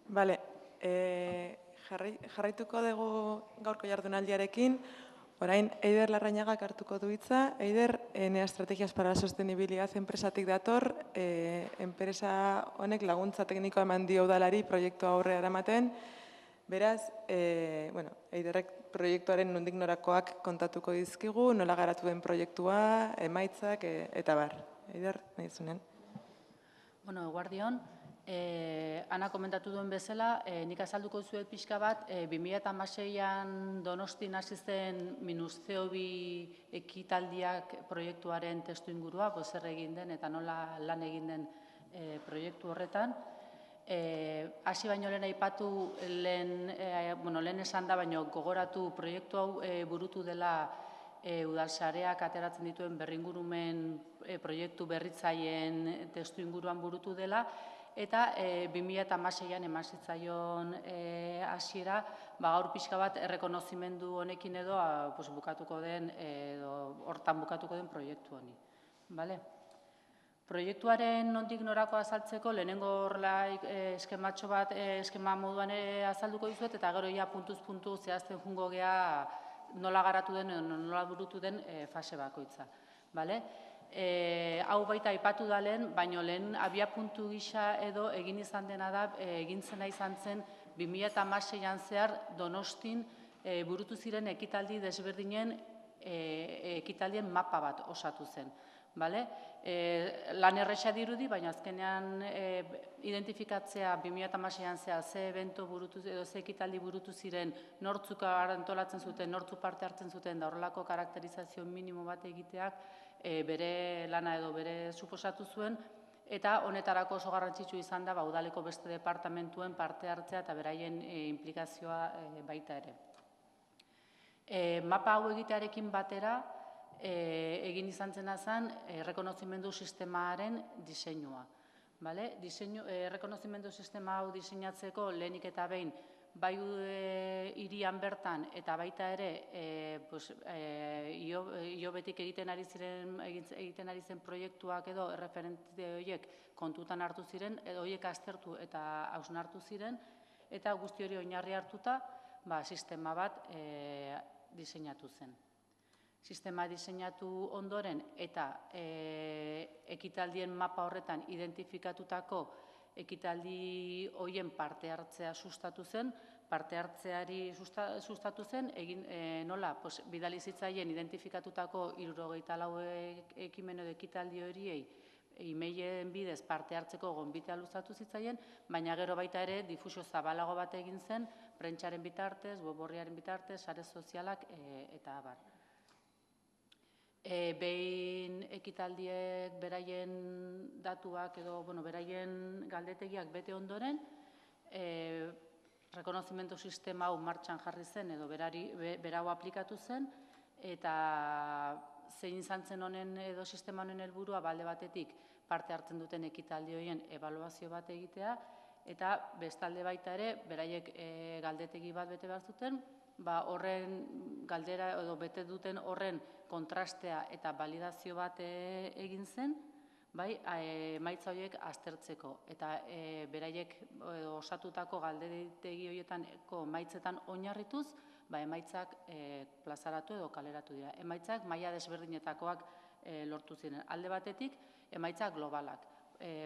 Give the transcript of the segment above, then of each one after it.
Bale, jarraituko dugu gaurko jardunaldiarekin. Orain, Eider Larrañagak hartuko du hitza. Eider, Enea Estrategias para la Sostenibilidad enpresatik dator. Enpresa honek laguntza teknikoa eman dio udalari proiektua aurrera eramaten. Beraz, Eiderrek proiektuaren nondik norakoak kontatuko dizkigu, nola garatu den proiektua, emaitzak, eta bar. Eider, nahi zunen. Bueno, eguardion, Ana komentatu duen bezala, nik azalduko zuet pixka bat, 2016an Donostin hasi zen -CO2 ekitaldiak proiektuaren testu ingurua, zer egin den eta nola lan egin den proiektu horretan. Hasi baino lehen aipatu, lehen esan da, baino gogoratu proiektu hau burutu dela udalsareak ateratzen dituen berringurumen proiektu berritzaileen testu inguruan burutu dela, eta 2016an eman zitzaion hasiera, gaur pixka bat errekonozimendu honekin edo bukatuko den, hortan bukatuko den proiektu honi. Proiektuaren nondik norako azaltzeko, lehenengo horrela eskematxo bat, eskema moduan azalduko dizuet, eta gero ja puntuz puntu zehazten jungo gea nola garatu den, nola burutu den fase bakoitza. Hau baita aipatu da lehen, baino lehen abiapuntu gisa edo egin izan dena da, egin zena izan zen 2016an zehar Donostin burutu ziren ekitaldi desberdinen ekitaldien mapa bat osatu zen. Lan erresa dirudi, baina azkenean identifikatzea 2016an zehar ze evento burutu edo ze ekitaldi burutu ziren, nortzuk antolatzen zuten, nortzuk parte hartzen zuten, da horrelako karakterizazio minimo bat egiteak bere lana edo bere suposatu zuen, eta honetarako oso garrantzitsu izan da udaleko beste departamentuen parte hartzea eta beraien implikazioa baita ere. Mapa hau egitearekin batera, egin izan zena zen errekonozimendu sistemaren diseinua. Errekonozimendu sistema hau diseinatzeko lehenik eta behin, bai hirian bertan eta baita ere hilobetik egiten ari zen proiektuak edo erreferente horiek kontutan hartu ziren, edo horiek aztertu eta hausnartu ziren, eta guzti hori oinarri hartuta sistema bat diseinatu zen. Sistema diseinatu ondoren eta ekitaldien mapa horretan identifikatutako ekitaldi horien parte hartzea sustatu zen, parte hartzeari sustatu zen, nola, bidali zitzaien identifikatutako 74 ekimen edo ekitaldi horiei e-mailen bidez parte hartzeko gonbitea luzatu zitzaien, baina gero baita ere difusio zabalago bat egin zen, prentsaren bitartez, web orriaren bitartez, sare sozialak eta abar. Behin ekitaldiek beraien datuak edo beraien galdetegiak bete ondoren, rekonozimendu sistema hau martxan jarri zen edo berau aplikatu zen, eta zein izan zen honen edo sistema honen helburua alde batetik parte hartzen duten ekitaldi horien ebaluazio bat egitea, eta bestalde baita ere, beraiek galdetegi bat bete behar zuten, horren galdera edo bete duten horren kontrastea eta validazio bat egin zen, emaitza horiek aztertzeko. Eta beraiek osatutako galdetegi horietako emaitzetan oinarrituz, emaitzak plazaratu edo kaleratu dira. Emaitzak maila desberdinetakoak lortu ziren. Alde batetik, emaitzak globalak.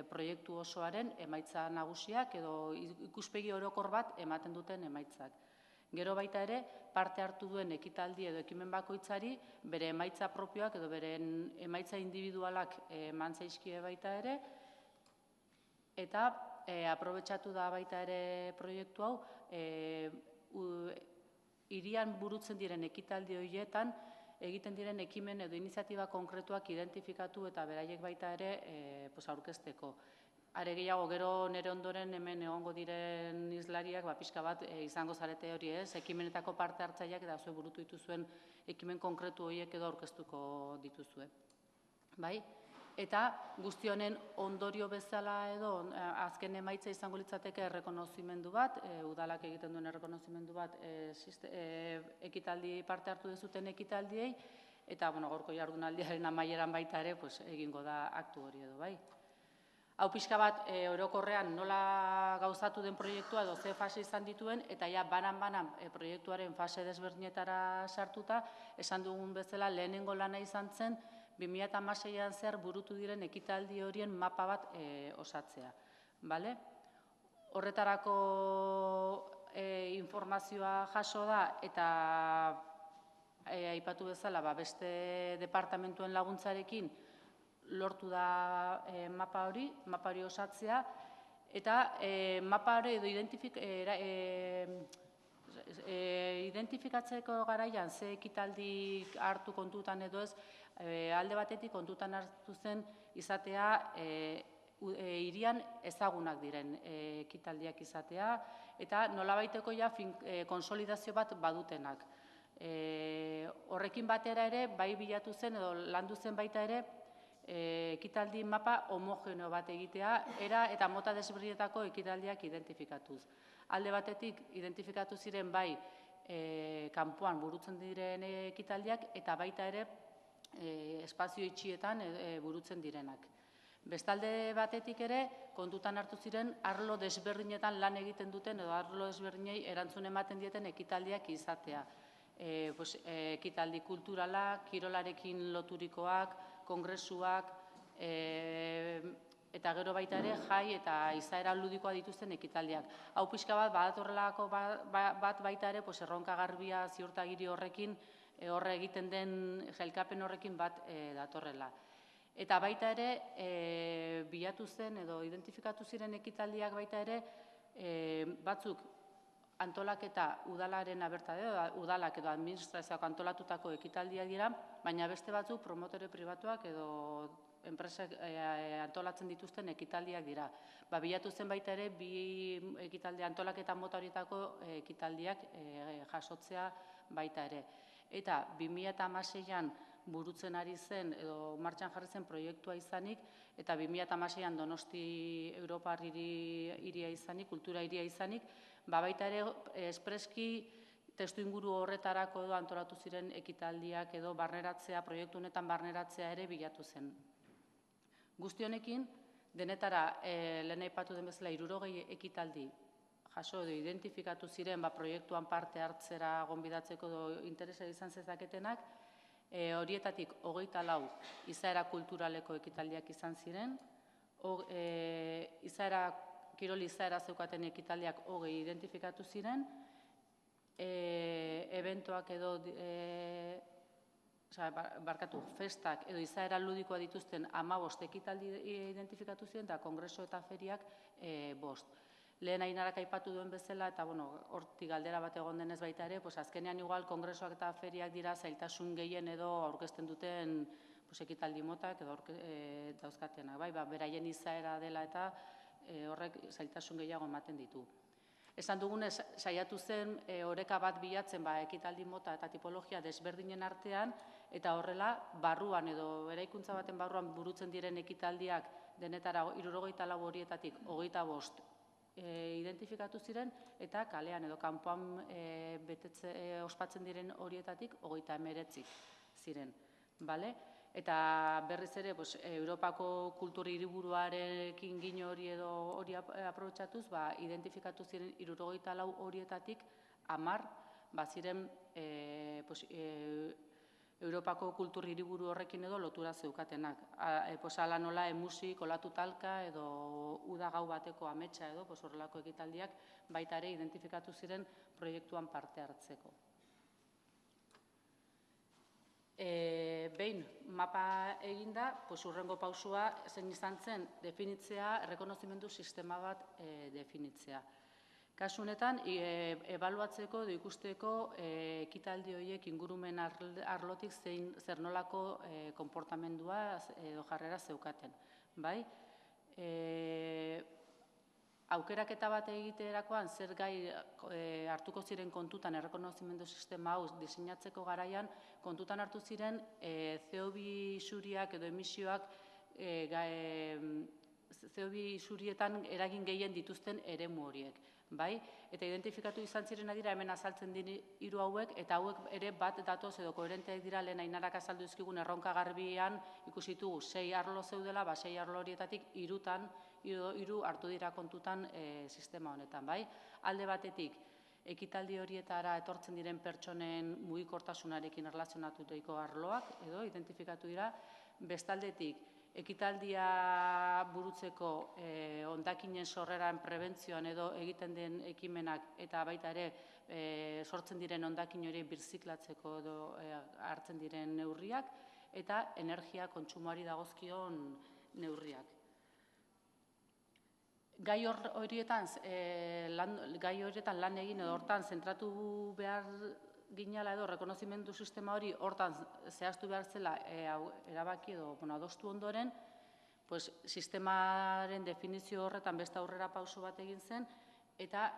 Proiektu osoaren emaitza nagusiak edo ikuspegi orokor bat ematen duten emaitzak. Gero baita ere, parte hartu duen ekitaldi edo ekimen bakoitzari, bere emaitza propioak edo bere emaitza individualak eman zaizkie baita ere, eta aprobetxatu da baita ere proiektu hau, hirian burutzen diren ekitaldi horietan, egiten diren ekimen edo iniziatiba konkretuak identifikatu eta beraiek baita ere aurkezteko. Are gehiago, gero nire ondoren hemen egongo diren izlariak pixka bat izango zarete hori ekimenetako parte hartzaileak eta zuen burutu dituzuen ekimen konkretu horiek edo aurkeztuko dituzue. Eta guzti honen ondorio bezala edo azken emaitza izango litzateke errekonozimendu bat, udalak egiten duen errekonozimendu bat ekitaldi parte hartu dezuten ekitaldiei, eta gaurko jardunaldiaren amaieran baita ere egingo da aktu hori edo. Hau pixka bat orokorrean nola gauzatu den proiektua edo ze fase izan dituen, eta ja banan-banan proiektuaren fase desberdinetara sartuta, esan dugun bezala lehenengo lana izan zen 2016an zehar burutu diren ekitaldi horien mapa bat osatzea. Horretarako informazioa jaso da eta aipatu bezala beste departamentuen laguntzarekin lortu da mapa hori osatzea, eta mapa hori edo identifikatzeko garaian ze ekitaldi hartu kontutan edo ez, alde batetik kontutan hartu zen izatea hirian ezagunak diren ekitaldiak izatea, eta nolabaiteko konsolidazio bat badutenak. Horrekin batera ere, bai bilatu zen edo landu zen baita ere, ekitaldi mapa homogeneo bat egitea, era eta mota desberdinetako ekitaldiak identifikatuz. Alde batetik, identifikatu ziren bai kanpoan burutzen diren ekitaldiak, eta baita ere espazio itxietan burutzen direnak. Bestalde batetik ere, kontutan hartu ziren arlo desberdinetan lan egiten duten edo arlo desberdinei erantzun ematen dieten ekitaldiak izatea. Ekitaldi kulturalak, kirolarekin loturikoak, kongresuak, eta gero baita ere jai eta izaera ludikoa dituzten ekitaldiak. Hau pixka bat, badatorrelako bat baita ere, erronka garbia ziurtagiri horrekin, horre egiten den jailkapen horrekin bat datorrela. Eta baita ere, bilatu zen edo identifikatu ziren ekitaldiak baita ere, batzuk antolaketa udalaren abertade, udalak edo administrazioak antolatutako ekitaldiak dira, baina beste batzuk promotore pribatuak edo enpresak antolatzen dituzten ekitaldiak dira. Bilatu zen baita ere, bi ekitaldi antolaketa mota horietako ekitaldiak jasotzea baita ere. Eta 2016an burutzen ari zen edo martxan jarri zen proiektua izanik, eta 2016an Donosti Europar hiria izanik, kultura hiria izanik, baita ere espreski testu inguru horretarako edo antolatu ziren ekitaldiak edo barneratzea, proiektu honetan barneratzea ere bilatu zen. Guzti honekin, denetara lehen aipatu den bezala 60 ekitaldi jaso edo identifikatu ziren proiektuan parte hartzera gonbidatzeko edo interesa izan zezaketenak, horietatik 24 izaera kulturaleko ekitaldiak izan ziren, kirol izaera zeukaten ekitaldiak 20 identifikatu ziren, eventoak edo, festak edo izaera ludikoa dituzten 15 ekitaldi identifikatu ziren, eta kongreso eta feriak 5. Lehen Ainarak aipatu duen bezala, eta hortik galdera bat egon denez baita ere, azkenean igual kongresoak eta feriak dira zailtasun gehien edo aurkezten duten ekitaldi motak edo dauzkatenak, beraien izaera dela eta horrek zailtasun gehiago ematen ditu. Esan dugunez, saiatu zen oreka bat bilatzen ekitaldi mota eta tipologia desberdinen artean, eta horrela, barruan edo eraikuntza baten barruan burutzen diren ekitaldiak denetara 64 horietatik 25 identifikatu ziren, eta kalean edo kanpoan ospatzen diren horietatik 39 ziren. Eta berriz ere, Europako kultur hiriburuarekin gino hori edo hori aprobetxatuz, identifikatu ziren 64 horietatik 10 ziren Europako kultur hiriburu horrekin edo lotura zeukatenak. Hala nola emusik, olatu talka edo uda gau bateko ametsa edo horrelako ekitaldiak baita ere identifikatu ziren proiektuan parte hartzeko. Behin mapa eginda, hurrengo pausua zein izan zen definitzea, errekonozimendu sistema bat definitzea. Kasu honetan, ebaluatzeko edo ikusteko ekitaldi horiek ingurumen arlotik zer nolako konportamendua edo jarrera zeukaten. Aukeraketa bat egiterakoan zer gai hartuko ziren kontutan errekonozimendu sistema hau diseinatzeko garaian, kontutan hartu ziren CO2 isuriak edo emisioak CO2 isurietan eragin gehien dituzten eremu horiek. bai? Eta identifikatu izan zirena dira hemen azaltzen dira 3 hauek, eta hauek ere bat datoz edo koherenteak dira lehen Ainarak azaldu dizkigun erronka garbian ikusitugu 6 arlo zeudela, 6 arlo horietatik 3 hartu dira kontutan sistema honetan, bai? Alde batetik, ekitaldi horietara etortzen diren pertsonen mugikortasunarekin erlazionaturiko arloak edo identifikatu dira, bestaldetik, ekitaldia burutzeko hondakinen sorreran prebentzioan edo egiten den ekimenak eta baita ere sortzen diren hondakin hori birziklatzeko edo hartzen diren neurriak eta energia kontsumoari dagozkion neurriak. Gai horietan lan egin edo hortan zentratu behar ginala edo rekonozimendu sistema hori hortan zehaztu behar zela erabaki edo adostu ondoren, sistemaren definizio horretan beste aurrera pauso bat egin zen, eta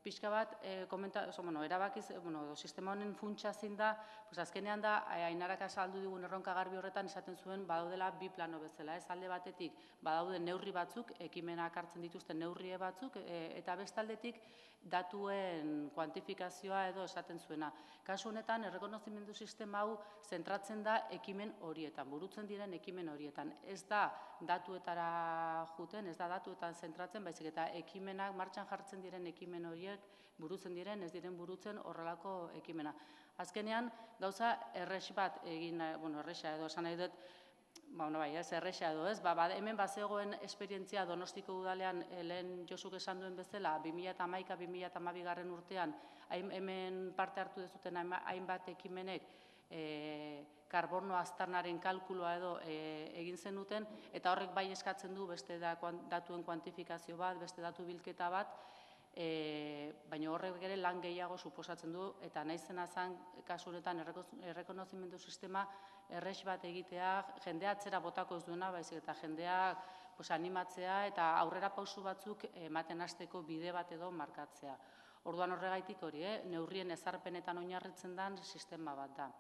pixka bat, erabakiz, sistema honen funtsa zein da, azkenean da, Ainarak azaldu digun erronka garbi horretan esaten zuen badaudela 2 plano bezala, ez alde batetik badaude neurri batzuk, ekimenak hartzen dituzten neurrie batzuk, eta bestaldetik datuen kuantifikazioa edo esaten zuena. Kasu honetan, errekonozimendu sistema hau zentratzen da ekimen horietan, burutzen diren ekimen horietan. Ez da datuetara juten, ez da datuetan zentratzen, baizik eta ekimenak martxan jartzen diren ekimen horiek burutzen diren, ez diren burutzen horrelako ekimena. Azkenean, gauza errex bat egin, errexa edo esan nahi dut, errexa edo ez, hemen bazegoen esperientzia Donostiko udalean lehen Josuk esan duen bezala, 2011-2012 urtean, hemen parte hartu dezuten hainbat ekimenek karbono aztarnaren kalkuloa edo egin zenuten, eta horrek bai eskatzen du beste datuen kuantifikazio bat, beste datu bilketa bat, baina horrek ere lan gehiago suposatzen du, eta nahi zena zen, kasu honetan, errekonozimendu sistema errex bat egitea, jendea atzera botako ez duena, baizik eta jendea animatzea eta aurrera pausu batzuk ematen hasteko bide bat edo markatzea. Orduan horregaitik hori, neurrien ezarpenetan oinarritzen den sistema bat da.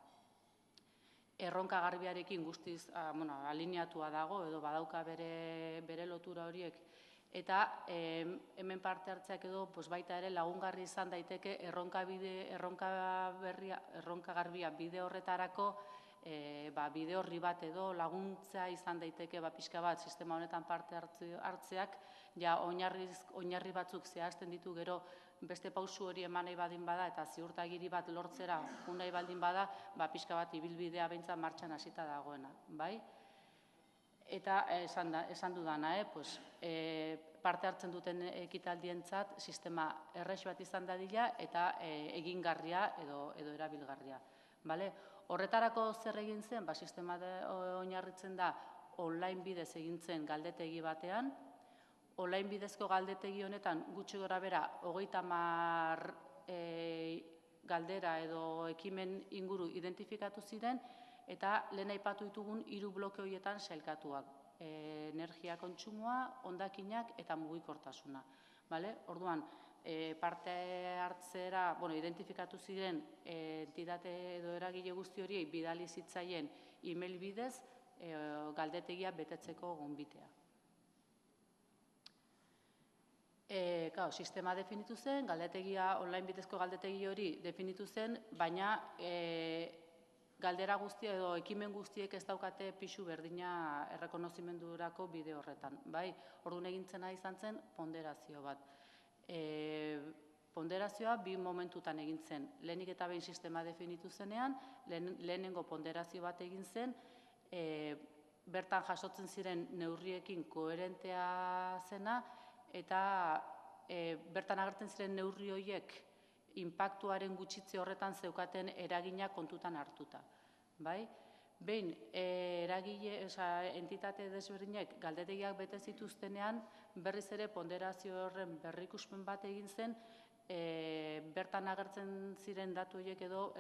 Erronka garbiarekin guztiz alineatua dago edo badauka bere lotura horiek, eta hemen parte hartzeak edo baita ere lagungarri izan daiteke erronka garbia bide horretarako bide horri bat edo laguntza izan daiteke pixka bat sistema honetan parte hartzeak, ja oinarri batzuk zehazten ditu gero beste pausu hori eman nahi baldin bada eta ziurtagiri bat lortzera joan nahi baldin bada, pixka bat ibilbidea behintzat martxan hasita dagoena, bai? Eta esan dudana, parte hartzen duten ekitaldientzat sistema errex bat izan dadila eta egingarria edo erabilgarria. Horretarako zer egin zen, sistema oinarritzen da online bidez egin zen galdetegi batean, online bidezko galdetegi honetan gutxi gorabehera 30 galdera edo ekimen inguru identifikatu ziren, eta lehen aipatu ditugun 3 bloke horietan sailkatuak. Energia kontsumoa, hondakinak eta mugikortasuna. Orduan, parte hartzera, identifikatu ziren entitate edo eragile guzti horiei bidali zitzaien email bidez galdetegia betetzeko gonbitea. Sistema definitu zen, online bidezko galdetegi hori definitu zen, baina galdera guztia edo ekimen guztiek ez daukate pixu berdina errekonozimendurako bide horretan. Orduan egintzena izan zen ponderazio bat. Ponderazioa 2 momentutan egin zen. Lehenik eta behin sistema definitu zenean, lehenengo ponderazio bat egin zen, bertan jasotzen ziren neurriekin koherentea zena, eta bertan agertzen ziren neurri horiek inpaktuaren gutxitze horretan zeukaten eragina kontutan hartuta. Behin, entitate desberdinek galdetegiak bete zituztenean, berriz ere ponderazio horren berrikuspen bat egin zen, bertan agertzen ziren datu horiek edo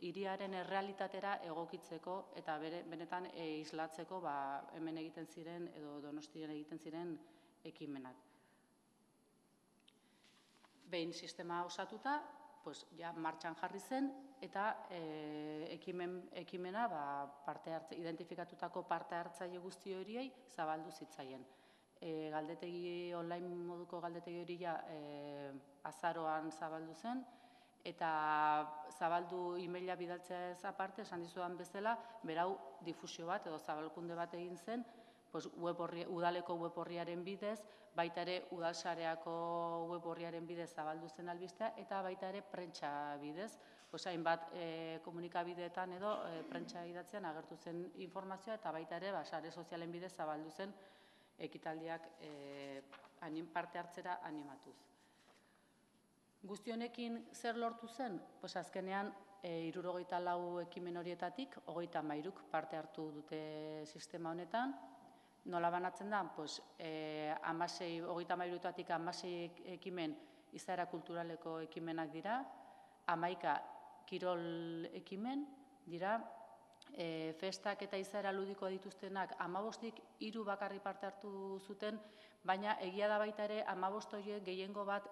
hiriaren errealitatera egokitzeko eta benetan islatzeko hemen egiten ziren edo Donostian egiten ziren ekimenak. Behin sistema osatuta, martxan jarri zen, eta ekimena identifikatutako parte hartzaile guzti horiei zabaldu zitzaien. galdetegi, online moduko galdetegi hori azaroan zabaldu zen, eta zabaldu e-maila bidaltzea ez aparte, esan dizudan bezala, berau difusio bat edo zabalkunde bat egin zen, udaleko web orriaren bidez, baita ere udalsareako web orriaren bidez zabaldu zen albistea, eta baita ere prentsa bidez, hainbat komunikabideetan edo prentsa idatzean agertu zen informazioa, eta baita ere sare sozialen bidez zabaldu zen ekitaldiak parte hartzera animatuz. Guzti honekin zer lortu zen? Azkenean, 74 ekimen horietatik, 33 parte hartu dute sistema honetan. Nola banatzen da? 33etatik 16 ekimen izaera kulturaleko ekimenak dira, 11 kirol ekimen dira, festak eta izaera ludikoa dituztenak 15-tik 3 bakarrik parte hartu zuten, baina egia da baita ere 15 horiek gehiengo bat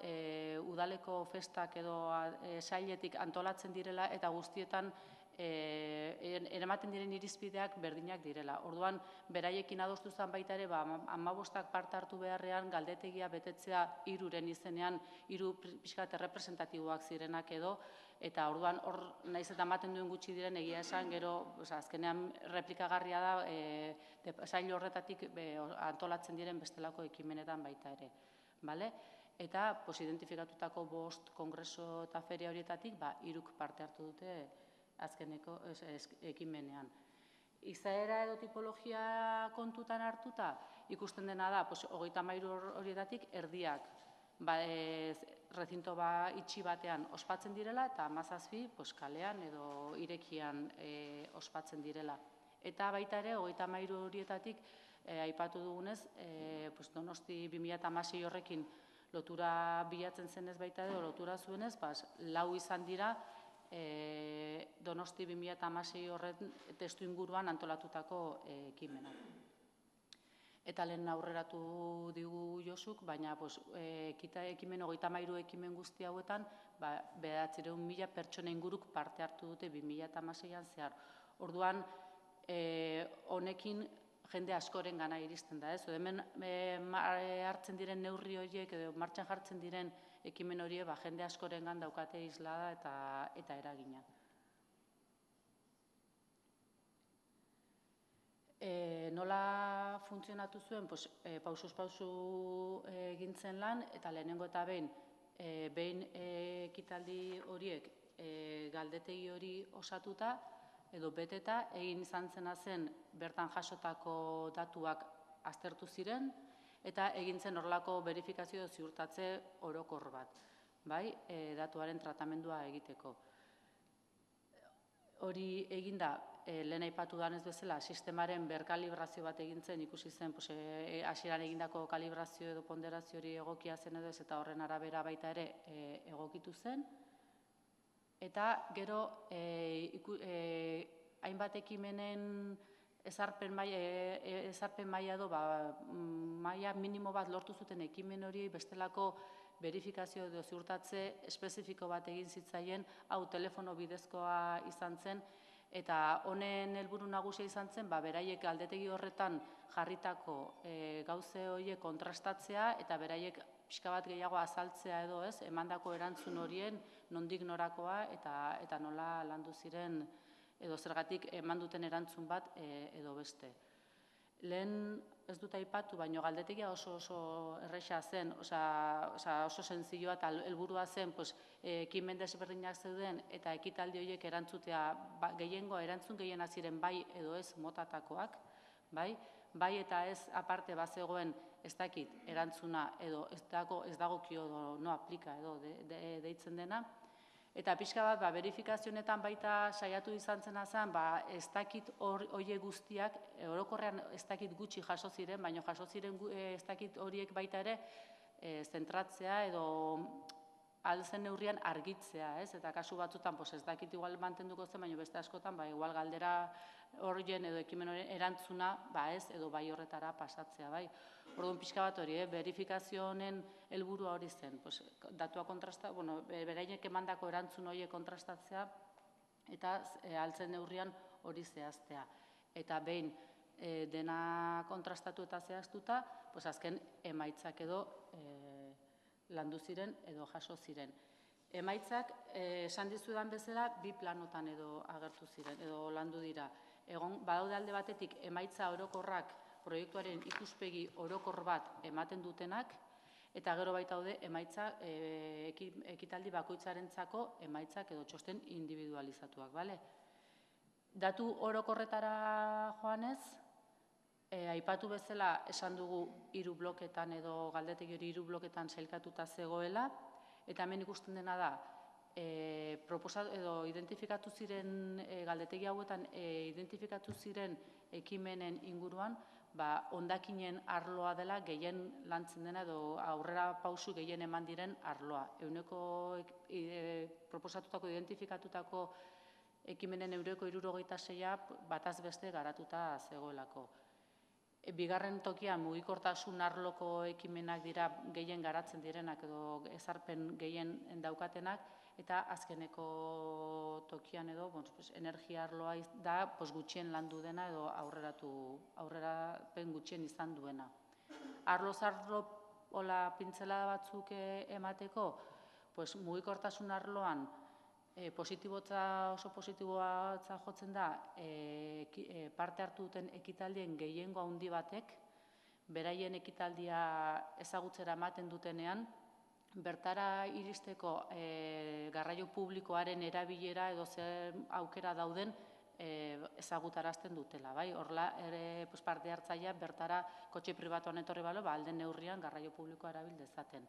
udaleko festak edo sailetik antolatzen direla eta guztietan eramaten diren irizpideak berdinak direla. Orduan, beraiekin adostu zen baita ere, 15ak parte hartu beharrean galdetegia betetzea 3-ren izenean, 3 pixkat errepresentatiboak zirenak edo, eta orduan hor naiz eta ematen duen gutxi diren egia esan, gero azkenean replikagarria da sail horretatik antolatzen diren bestelako ekimenetan baita ere. Eta identifikatutako 5 kongreso eta feria horietatik 3k parte hartu dute azkeneko ekimenean. Izaera edo tipologia kontutan hartuta, ikusten dena da, 33 horietatik erdiak rezinto itxi batean ospatzen direla, eta 17 kalean edo irekian ospatzen direla. Eta baita ere, 33 horietatik, aipatu dugunez, Donosti 2016 horrekin lotura bilatzen zenez baita edo, lotura zuenez, 4 izan dira, Donosti 2016 horren testu inguruan antolatutako ekimenak. Eta lehen aurreratu digu Josuk, baina ekimen 33 ekimen guzti hauetan 900.000 pertsona inguruk parte hartu dute 2016an zehar. Orduan, honekin jende askoren gana iristen da. Hemen hartzen diren neurri horiek edo martxan jartzen diren ekimen horiek jende askoren gan daukate islada eta eragina. Nola funtzionatu zuen? Pausuz pausu egintzen lan, eta lehenengo eta behin ekitaldi horiek galdetegi hori osatuta edo beteta, egin izan zena zen bertan jasotako datuak aztertu ziren, eta egin zen horrelako verifikazio ziurtatze orokor bat, datuaren tratamendua egiteko. Hori eginda, lehen aipatu danez bezala, sistemaren berkalibrazio bat egin zen, ikusi zen hasieran egindako kalibrazio edo ponderazio hori egokia zen edo ez, eta horren arabera baita ere egokitu zen. Eta gero, hainbat ekimenen ezarpen maila edo maila minimo bat lortu zuten ekimen hori bestelako verifikazio edo ziurtatze espezifiko bat egin zitzaien, hau telefono bidezkoa izan zen, eta honen helburu nagusia izan zen, beraiek galdetegi horretan jarritako gauze horiek kontrastatzea, eta beraiek pixka bat gehiago azaltzea edo ez, emandako erantzun horien nondik norakoa eta nola landu ziren edo zergatik eman duten erantzun bat edo beste. Lehen ez dut aipatu, baina galdetegia oso erresa zen, oso senzilloa eta helburua zen ekimen desberdinak zeuden eta ekitaldi horiek erantzutea gehiengo erantzun gehienak ziren bai edo ez motatakoak, bai eta ez aparte bazegoen ez dakit erantzuna edo ez dagokio edo no aplika edo deitzen dena. Eta pixka bat, verifikazionetan baita saiatu izan zena zen, ez dakit horiek guztiak, orokorrean ez dakit gutxi jaso ziren, baina jaso ziren ez dakit horiek baita ere zentratzea edo alzen neurrian argitzea, eta kasu batzutan ez dakit igual mantenduko zen, baina beste askotan igual galdera horien edo ekimen horien erantzuna ez edo bai horretara pasatzea. Orduan pixka bat hori, verifikazio honen helburua hori zen, datua kontrastatzea, beraiek emandako erantzun horiek kontrastatzea eta altzen neurrian hori zehaztea. Eta behin dena kontrastatu eta zehaztuta, azken emaitzak edo landu ziren edo jaso ziren. Emaitzak, esan dizudan bezala, bi planotan edo agertu ziren, edo landu dira. Badaude alde batetik emaitza orokorrak proiektuaren ikuspegi orokor bat ematen dutenak, eta gero baita daude emaitza ekitaldi bakoitzarentzako emaitzak edo txosten individualizatuak, bale? Datu orokorretara joanez, aipatu bezala esan dugu 3 bloketan edo galdetegi hori 3 bloketan sailkatuta zegoela, eta hemen ikusten dena da, identifikatu ziren, galdetegi hauetan identifikatu ziren ekimenen inguruan, hondakinen arloa dela gehien lantzen dena edo aurrera pausu gehien eman diren arloa. Proposatutako, identifikatutako ekimenen 66% bataz beste garatuta zegoelako. Bigarren tokian mugikortasun arloko ekimenak dira gehien garatzen direnak edo ezarpen gehien daukatenak, eta azkeneko tokian edo energia arloa da gutxien landu dena edo aurrerapen gutxien izan duena. Arloz arlo pintzela batzuk emateko, mugikortasun arloan oso positibotza jotzen da parte hartu duten ekitaldien gehiengo handi batek, beraien ekitaldia ezagutzera ematen dutenean, bertara iristeko garraio publikoaren erabilera edo zer aukera dauden ezagutarazten dutela. Horrela, parte hartzailea bertara kotxe pribatuan etorri balo, alden neurrian garraio publikoa erabil dezaten.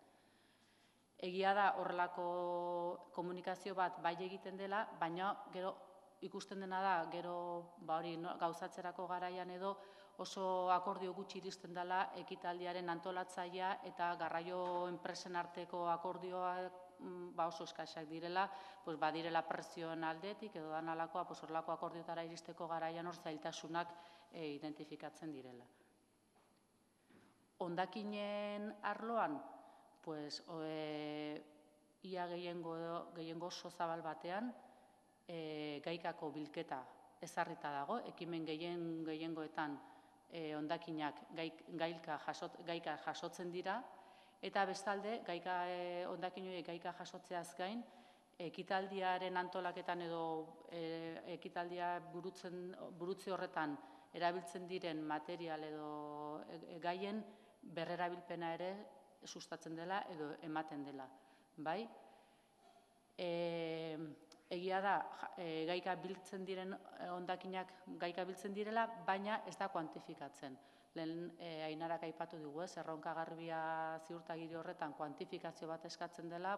Egia da horrelako komunikazio bat bai egiten dela, baina gero ikusten dena da, gero gauzatzerako garaian edo oso akordio gutxi iristen dela ekitaldiaren antolatzailea eta garraio enpresen arteko akordioak oso eskasak direla, badirela presioen aldetik edo danalakoa horrelako akordiotara iristeko garaian hor zailtasunak identifikatzen direla. Hondakinen arloan, ia gehiengo oso zabal batean, gaikako bilketa ezarrita dago, ekimen gehiengoetan hondakinak gaika jasotzen dira, eta bestalde, hondakin horiek gaika jasotzeaz gain, ekitaldiaren antolaketan edo ekitaldia burutze horretan erabiltzen diren material edo gaien berrerabilpena ere sustatzen dela edo ematen dela. Egia da, gaika biltzen diren hondakinak gaika biltzen direla, baina ez da kuantifikatzen. Lehen Ainarak aipatu dugu, erronka garbia ziurtagiri horretan kuantifikazio bat eskatzen dela,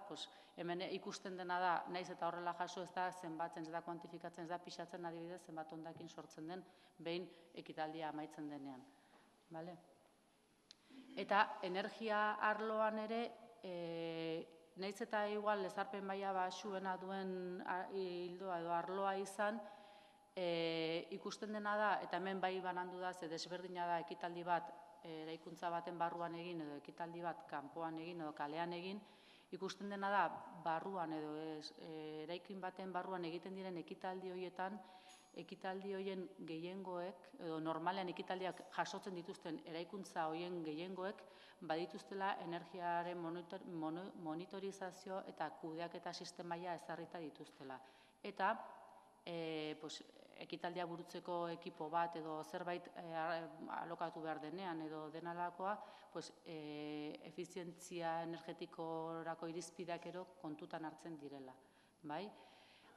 hemen ikusten dena da, naiz eta horrela jaso ez da zenbatzen, ez da kuantifikatzen, ez da pixatzen adibidez zenbat hondakin sortzen den, behin ekitaldia amaitzen denean. Eta energia arloan ere, naiz eta igual ezarpen maila baxuena duen hildoa edo arloa izan, ikusten dena da, eta hemen bai banandu da, ze desberdina da ekitaldi bat eraikuntza baten barruan egin edo ekitaldi bat kanpoan egin edo kalean egin, ikusten dena da barruan edo eraikin baten barruan egiten diren ekitaldi horietan, ekitaldi horien gehiengoek, edo normalean ekitaldiak jasotzen dituzten eraikuntza horien gehiengoek, badituztela energiaren monitorizazio eta kudeaketa sistemaia ezarrita dituztela. Eta ekitaldia burutzeko ekipo bat edo zerbait alokatu behar denean edo denalakoa, efizientzia energetikorako irizpideak ero kontutan hartzen direla.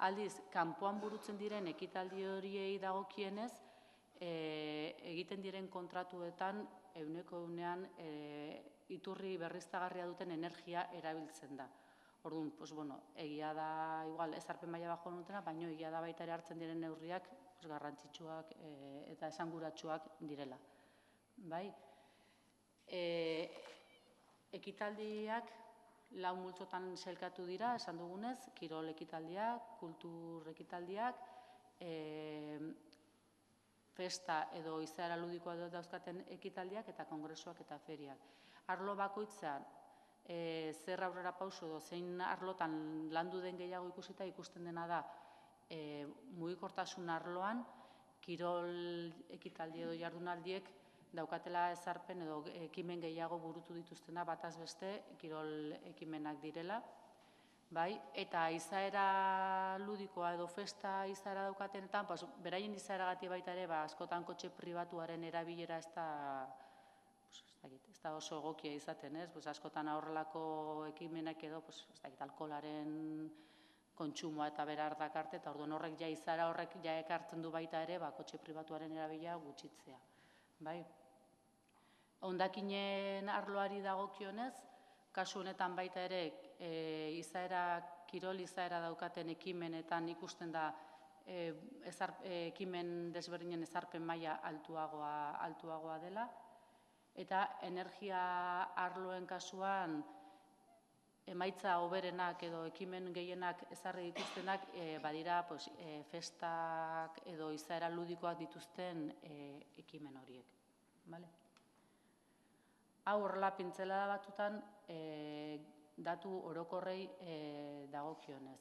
Aldiz, kanpoan burutzen diren ekitaldi horiei dagokienez, egiten diren kontratuetan ehuneko-ehunean iturri berriztagarria duten energia erabiltzen da. Orduan, egia da, igual, ezarpen maila bajo dutena, baina egia da baita ere hartzen diren neurriak garrantzitsuak eta esanguratsuak direla. Ekitaldiak 4 multzotan sailkatu dira, esan dugunez, kirol ekitaldiak, kultur ekitaldiak, festa edo izaera ludikoa dauzkaten ekitaldiak eta kongresuak eta feriak. Arlo bakoitzean, zer aurrera pauso edo zein arlotan landu den gehiago ikusita ikusten dena da mugikortasun arloan, kirol ekitaldi edo jardunaldiek daukatela ezarpen edo ekimen gehiago burutu dituztena bataz beste kirol ekimenak direla. Bai, eta izaera ludikoa edo festa izaera daukatenetan, beraien izaeragatik baita ere, askotan kotxe pribatuaren erabilera ez da oso egokia izaten, ez? Askotan horrelako ekimenak edo, alkoholaren kontsumoa eta berar dakarte, eta orduan horrek izaera horrek ekartzen du baita ere, kotxe pribatuaren erabilera gutxitzea. Bai. Hondakinen arloari dagokionez, kasu honetan baita ere, kirol izaera daukaten ekimenetan ikusten da ekimen desberdinen ezarpen maila altuagoa dela, eta energia arloen kasuan emaitza hoberenak edo ekimen gehienak ezarri dituztenak badira festak edo izaera ludikoak dituzten ekimen horiek. Hau horrela pintzelada batutan datu orokorrei dagokionez.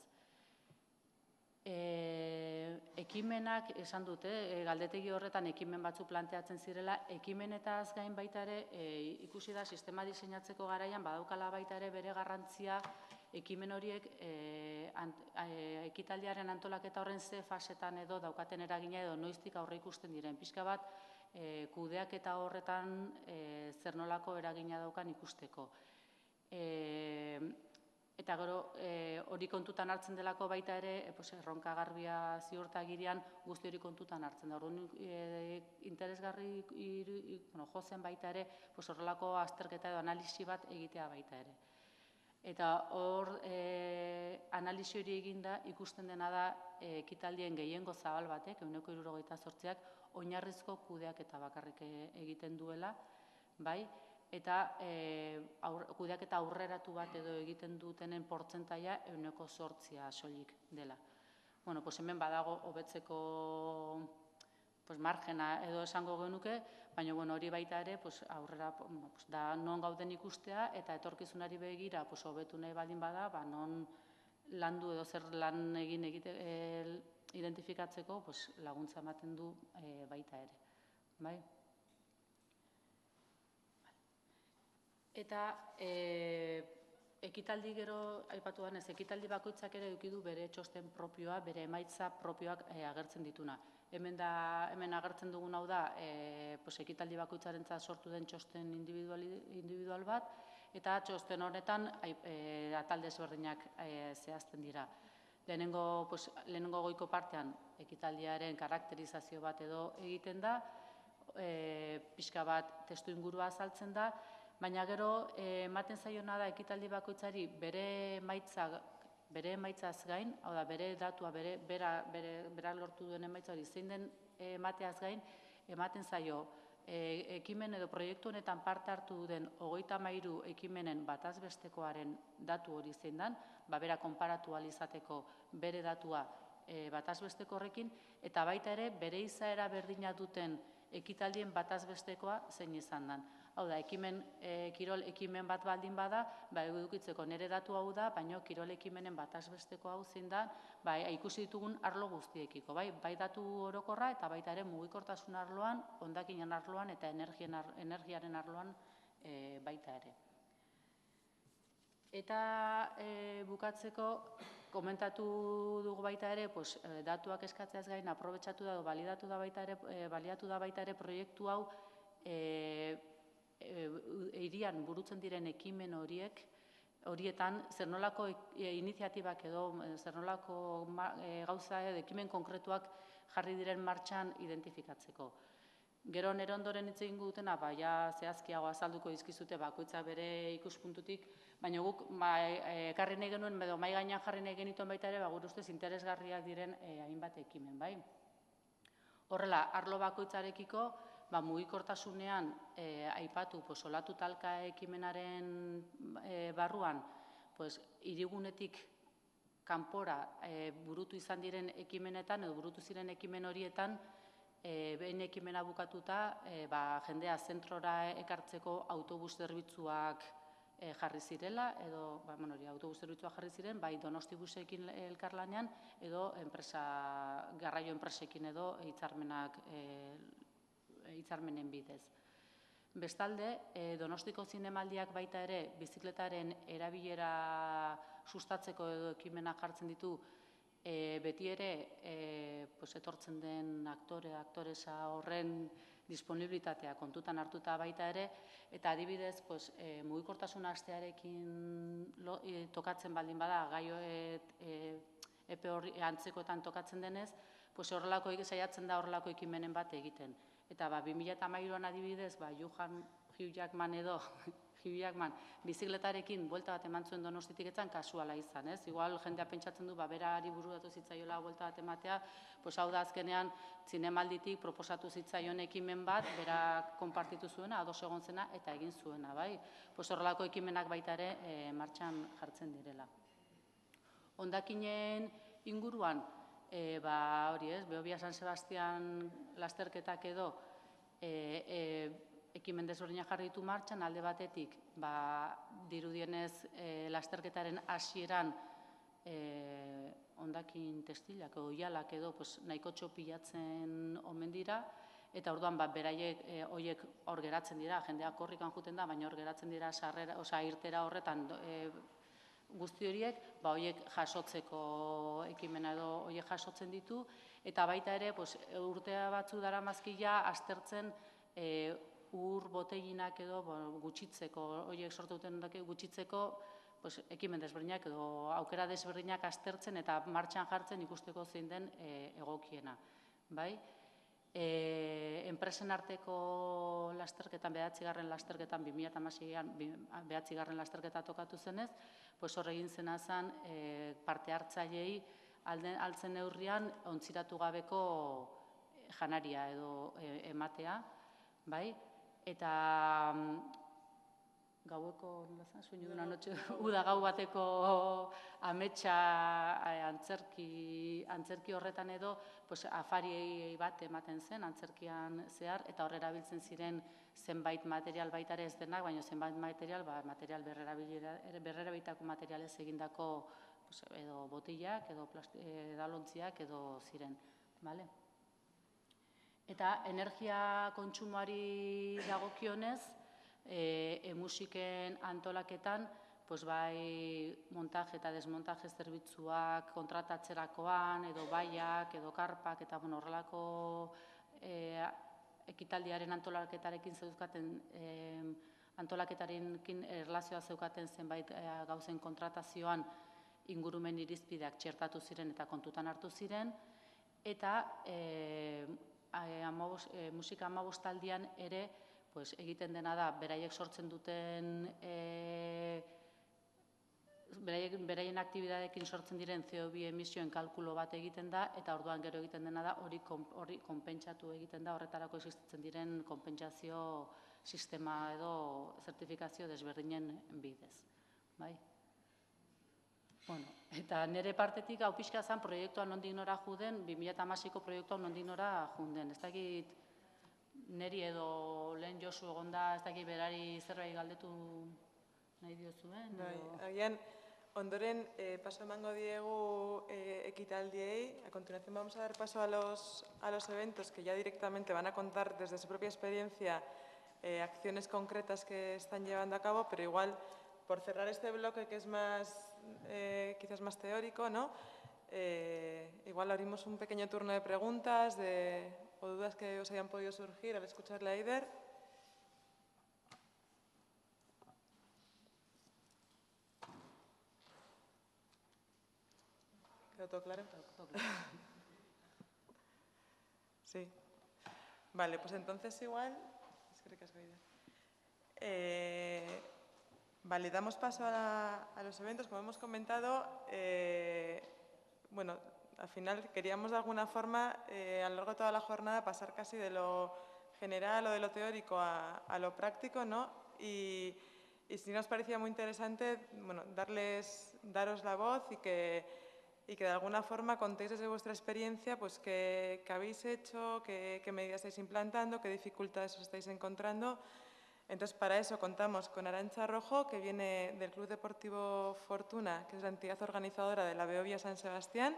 Ekimenak, esan dute, galdetegi horretan ekimen batzu planteatzen zirela, ekimenetaz gain baita ere, ikusi da sistema diseinatzeko garaian, badaukala baita ere bere garrantzia ekimen horiek ekitaldiaren antolaketa horren ze fasetan edo daukaten eragina edo noiztik aurre ikusten diren. Pixka bat, kudeaketa horretan zer nolako eragina daukan ikusteko. Eta gero hori kontutan hartzen delako baita ere, erronka garbia ziurtagirian guzti hori kontutan hartzen da. Orduan interesgarri jozen baita ere horrelako azterketa edo analisi bat egitea baita ere. Eta hor analisi hori eginda ikusten dena da ekitaldien gehiengo zabal batek, 78%ak, oinarrizko kudeaketa bakarrik egiten duela, bai? Eta kudeaketa aurreratu bat edo egiten dutenen portzentaia 8% soilik dela. Hemen badago hobetzeko margena edo esango genuke, baina hori baita ere aurrera da non gauden ikustea eta etorkizunari begira hobetu nahi baldin bada, non landu edo zer lan egin identifikatzeko laguntza ematen du baita ere. Bai? Eta ekitaldi gero, aipatu denez, ekitaldi bakoitzak ere eduki du bere txosten propioa, bere emaitza propioak agertzen dituna. Hemen agertzen dugun hau da, ekitaldi bakoitzarentzat sortu den txosten individual bat, eta txosten horretan atal desberdinak zehazten dira. Lehenengo goiko partean ekitaldiaren karakterizazio bat edo egiten da, pixka bat testu ingurua azaltzen da, baina gero ematen zaiona da ekitaldi bakoitzari bere emaitzaz gain, hau da, bere datua, bera lortu duen emaitza hori zein den emateaz gain, ematen zaio ekimen edo proiektu honetan parte hartu den 33 ekimenen batazbestekoaren datu hori zein den, bera konparatu ahal izateko bere datua batazbesteko horrekin, eta baita ere bere izaera berdina duten ekitaldien batazbestekoa zein izan den. Hau da, kirol ekimen bat baldin bada, edukitzeko nire datu hau da, baina kirol ekimenen batazbesteko hau zein da, ikusi ditugun arlo guztiekiko, bai datu orokorra eta baita ere mugikortasun arloan, hondakinen arloan eta energiaren arloan baita ere. Eta bukatzeko, komentatu dugu baita ere, datuak eskatzeaz gain, aprobetxatu da, baliatu da baita ere proiektu hau hirian burutzen diren ekimen horietan zer nolako iniziatibak edo zer nolako gauza edo ekimen konkretuak jarri diren martxan identifikatzeko. Gero nire ondoren hitz egingo dutena, zehazkiago azalduko dizkizute bakoitza bere ikuspuntutik, baina guk ekarri nahi genuen, edo mahai gainean jarri nahi genituen baita ere, gure ustez interesgarriak diren hainbat ekimen, bai? Horrela, arlo bakoitzarekiko, mugikortasunean aipatu olatu talka ekimenaren barruan hirigunetik kanpora burutu izan diren ekimenetan edo burutu ziren ekimen horietan behin ekimena bukatuta jendea zentrora ekartzeko autobus zerbitzuak jarri zirela edo autobus zerbitzuak jarri ziren bai Donostibusekin elkarlanean edo garraio enpresekin edo hitzarmenen bidez. Bestalde, Donostiko zinemaldiak baita ere bizikletaren erabilera sustatzeko edo ekimenak jartzen ditu, beti ere etortzen den aktoresa horren disponibilitatea kontutan hartuta baita ere, eta adibidez mugikortasun astearekin tokatzen baldin bada, gai epe antzekoetan tokatzen denez, horrelako saiatzen da horrelako ekimenen bat egiten. Eta 2013an adibidez, Hugh Jackman bizikletarekin buelta bat eman zuen Donostitik etzan kasuala izan, ez? Igual jendea pentsatzen du, berari bururatu zitzaiola buelta bat ematea, hau da azkenean zinemalditik proposatu zitzaion ekimen bat, berak konpartitu zuena, ados egon zena, eta egin zuena, bai? Horrelako ekimenak baita ere martxan jartzen direla. Hondakinen inguruan, hori ez, Behobia San Sebastian lasterketak edo ekimen desberdinak jarri ditu martxan, alde batetik, dirudienez lasterketaren hasieran hondakin testilak edo oihalak edo nahiko pilatzen omen dira, eta orduan beraiek horiek hor geratzen dira, jendeak korrikan juten da, baina hor geratzen dira irtera horretan guzti horiek, horiek jasotzeko ekimena edo horiek jasotzen ditu, eta baita ere urtea batzu daramazkila aztertzen ur boteginak edo gutxitzeko, horiek sortu duten gutxitzeko ekimen desberdinak edo aukera desberdinak aztertzen eta martxan jartzen ikusteko zein den egokiena. Enpresen arteko lasterketan, 9. lasterketan, 2016an 9. lasterketa tokatu zenez, hor egin zena zen parte hartzaileei altzen neurrian ontziratu gabeko janaria edo ematea, eta gaueko, uda gau bateko ametsa antzerki horretan edo afari bat ematen zen antzerkian zehar, eta hor erabiltzen ziren zenbait material baita ere ez denak, baina zenbait material berrerabilitako materialez egindako edo botillak, edo edalontziak edo ziren. Eta energia kontsumoari dagokionez, musiken antolaketan, bai montaje eta desmontaje zerbitzuak kontratatzerakoan, edo baiak, edo karpak, eta horrelako ekitaldiaren antolaketarekin zeukaten, antolaketarekin erlazioa zeukaten zenbait gauzen kontratazioan ingurumen irizpideak txertatu ziren eta kontutan hartu ziren, eta musika 15aldian ere egiten dena da, beraiek sortzen duten, beraien aktibidadekin sortzen diren CO2 emisioen kalkulo bat egiten da, eta orduan gero egiten dena da, hori konpentsatu egiten da, horretarako existitzen diren konpentsazio sistema edo zertifikazio desberdinen bidez. Eta nire partetik hau pixka zen proiektua nondik nora juden, 2016ko proiektua nondik nora juden. Ez dakit niri edo lehen Josu egonda, ez dakit berari zerbait galdetu nahi diozuen. Agian, ondoren paso emango diegu ekitaldiei. A continuación vamos a dar paso a los eventos que ya directamente van a contar desde su propia experiencia acciones concretas que están llevando a cabo, pero igual, por cerrar este bloque que es quizás más teórico, ¿no? Igual abrimos un pequeño turno de preguntas o dudas que os hayan podido surgir al escucharle a Eider. ¿Quedó todo claro? Sí. Vale, pues entonces igual... Vale, damos paso a los eventos. Como hemos comentado, bueno, al final queríamos de alguna forma, a lo largo de toda la jornada, pasar casi de lo general o de lo teórico a lo práctico, ¿no? Y sí nos parecía muy interesante, bueno, daros la voz y que de alguna forma contéis desde vuestra experiencia pues qué habéis hecho, qué medidas estáis implantando, qué dificultades os estáis encontrando. Entonces, para eso contamos con Arantxa Rojo, que viene del Club Deportivo Fortuna, que es la entidad organizadora de la Behobia San Sebastián.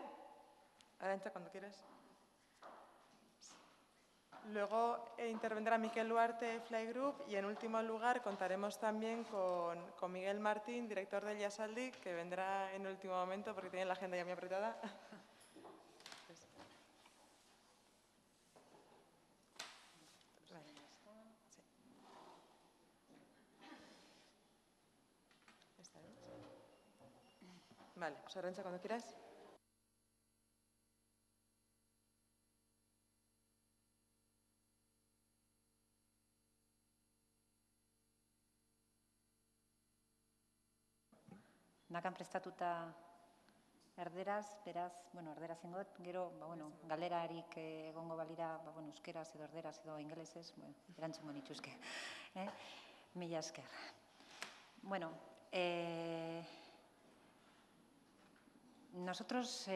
Arantxa, cuando quieras. Luego intervendrá Miquel Duarte de Fly Group y en último lugar contaremos también con Miguel Martín, director del Yasaldi, que vendrá en el último momento porque tiene la agenda ya muy apretada. Vale, pues Arantxa, cuando quieras. Nakan prestatuta erderaz, beraz, erderaz ingot, gero, galerarik egongo balira, euskeraz edo erderaz edo ingelesez, erantzungo nituzke. Mila esker. Nosotros,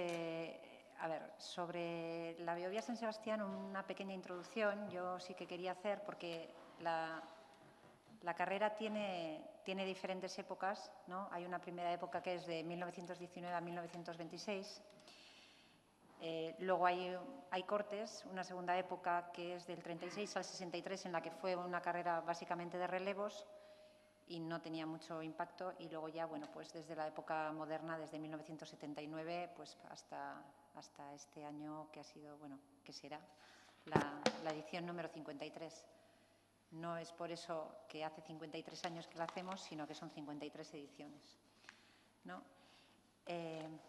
sobre la Behobia San Sebastián, una pequeña introducción yo sí que quería hacer, porque la carrera tiene diferentes épocas, ¿no? Hay una primera época que es de 1919 a 1926. Luego hay cortes, una segunda época que es del 36 al 63, en la que fue una carrera básicamente de relevos y no tenía mucho impacto. Y luego ya, pues desde la época moderna, desde 1979, pues hasta este año que ha sido, que será la edición número 53. No es por eso que hace 53 años que la hacemos, sino que son 53 ediciones, ¿no? En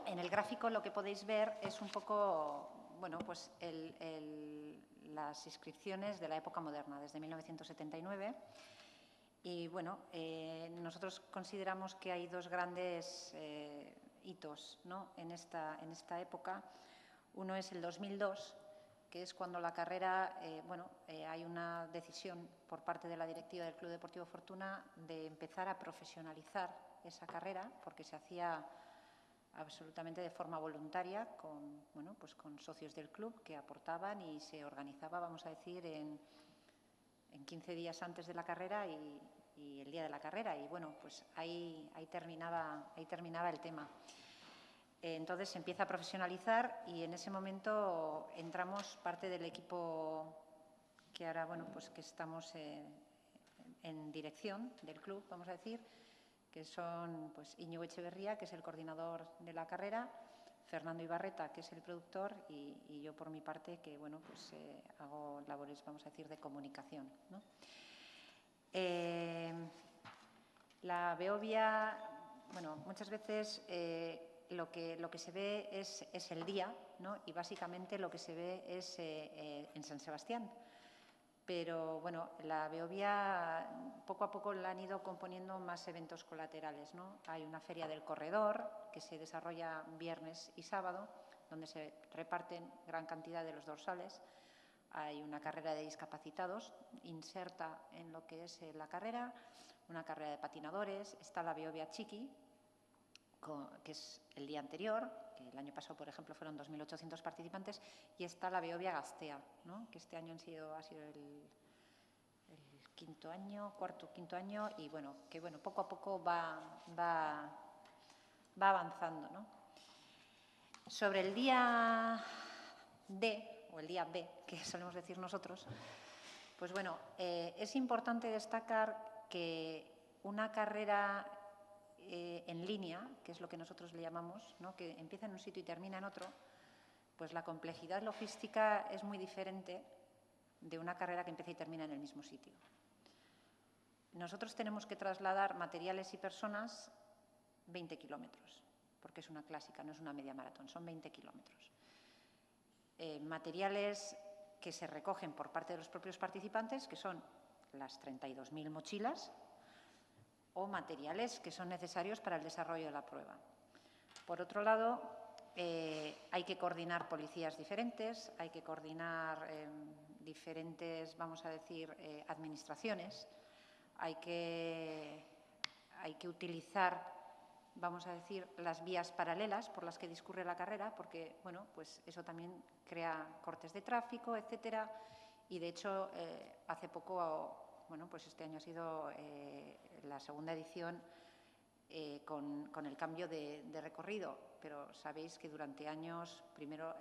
el gráfico lo que podéis ver es un poco, pues las inscripciones de la época moderna, desde 1979. Y, nosotros consideramos que hay dos grandes hitos, ¿no?, en esta época. Uno es el 2002, que es cuando la carrera, hay una decisión por parte de la directiva del Club Deportivo Fortuna de empezar a profesionalizar esa carrera, porque se hacía absolutamente de forma voluntaria con socios del club que aportaban, y se organizaba, vamos a decir, en 15 días antes de la carrera y el día de la carrera. Y pues ahí terminaba el tema. Entonces se empieza a profesionalizar y en ese momento entramos parte del equipo que ahora, pues que estamos en dirección del club, vamos a decir, que son pues Íñigo Echeverría, que es el coordinador de la carrera, Fernando Ibarreta, que es el productor, y yo por mi parte, que pues hago labores, vamos a decir, de comunicación, ¿no? La Behobia, muchas veces lo que se ve es el día, ¿no? Y básicamente lo que se ve es en San Sebastián. Pero, la Behobia poco a poco la han ido componiendo más eventos colaterales, ¿no? Hay una feria del corredor que se desarrolla viernes y sábado, donde se reparten gran cantidad de los dorsales. Hay una carrera de discapacitados inserta en lo que es la carrera, una carrera de patinadores. Está la Behobia Txiki, que es el día anterior, que el año pasado, por ejemplo, fueron 2.800 participantes, y está la Behobia Gaztea, ¿no?, que este año ha sido el cuarto, quinto año, y que poco a poco va avanzando, ¿no? Sobre el día D, o el día B, que solemos decir nosotros, pues es importante destacar que una carrera en línea, que es lo que nosotros le llamamos, ¿no?, que empieza en un sitio y termina en otro, pues la complejidad logística es muy diferente de una carrera que empieza y termina en el mismo sitio. Nosotros tenemos que trasladar materiales y personas 20 kilómetros, porque es una clásica, no es una media maratón, son 20 kilómetros. Materiales que se recogen por parte de los propios participantes, que son las 32.000 mochilas, o materiales que son necesarios para el desarrollo de la prueba. Por otro lado, hay que coordinar policías diferentes, hay que coordinar diferentes, vamos a decir, administraciones, hay que utilizar, vamos a decir, las vías paralelas por las que discurre la carrera, porque pues eso también crea cortes de tráfico, etcétera. Y de hecho, hace poco, pues este año ha sido la segunda edición, con el cambio de recorrido, pero sabéis que durante años, primero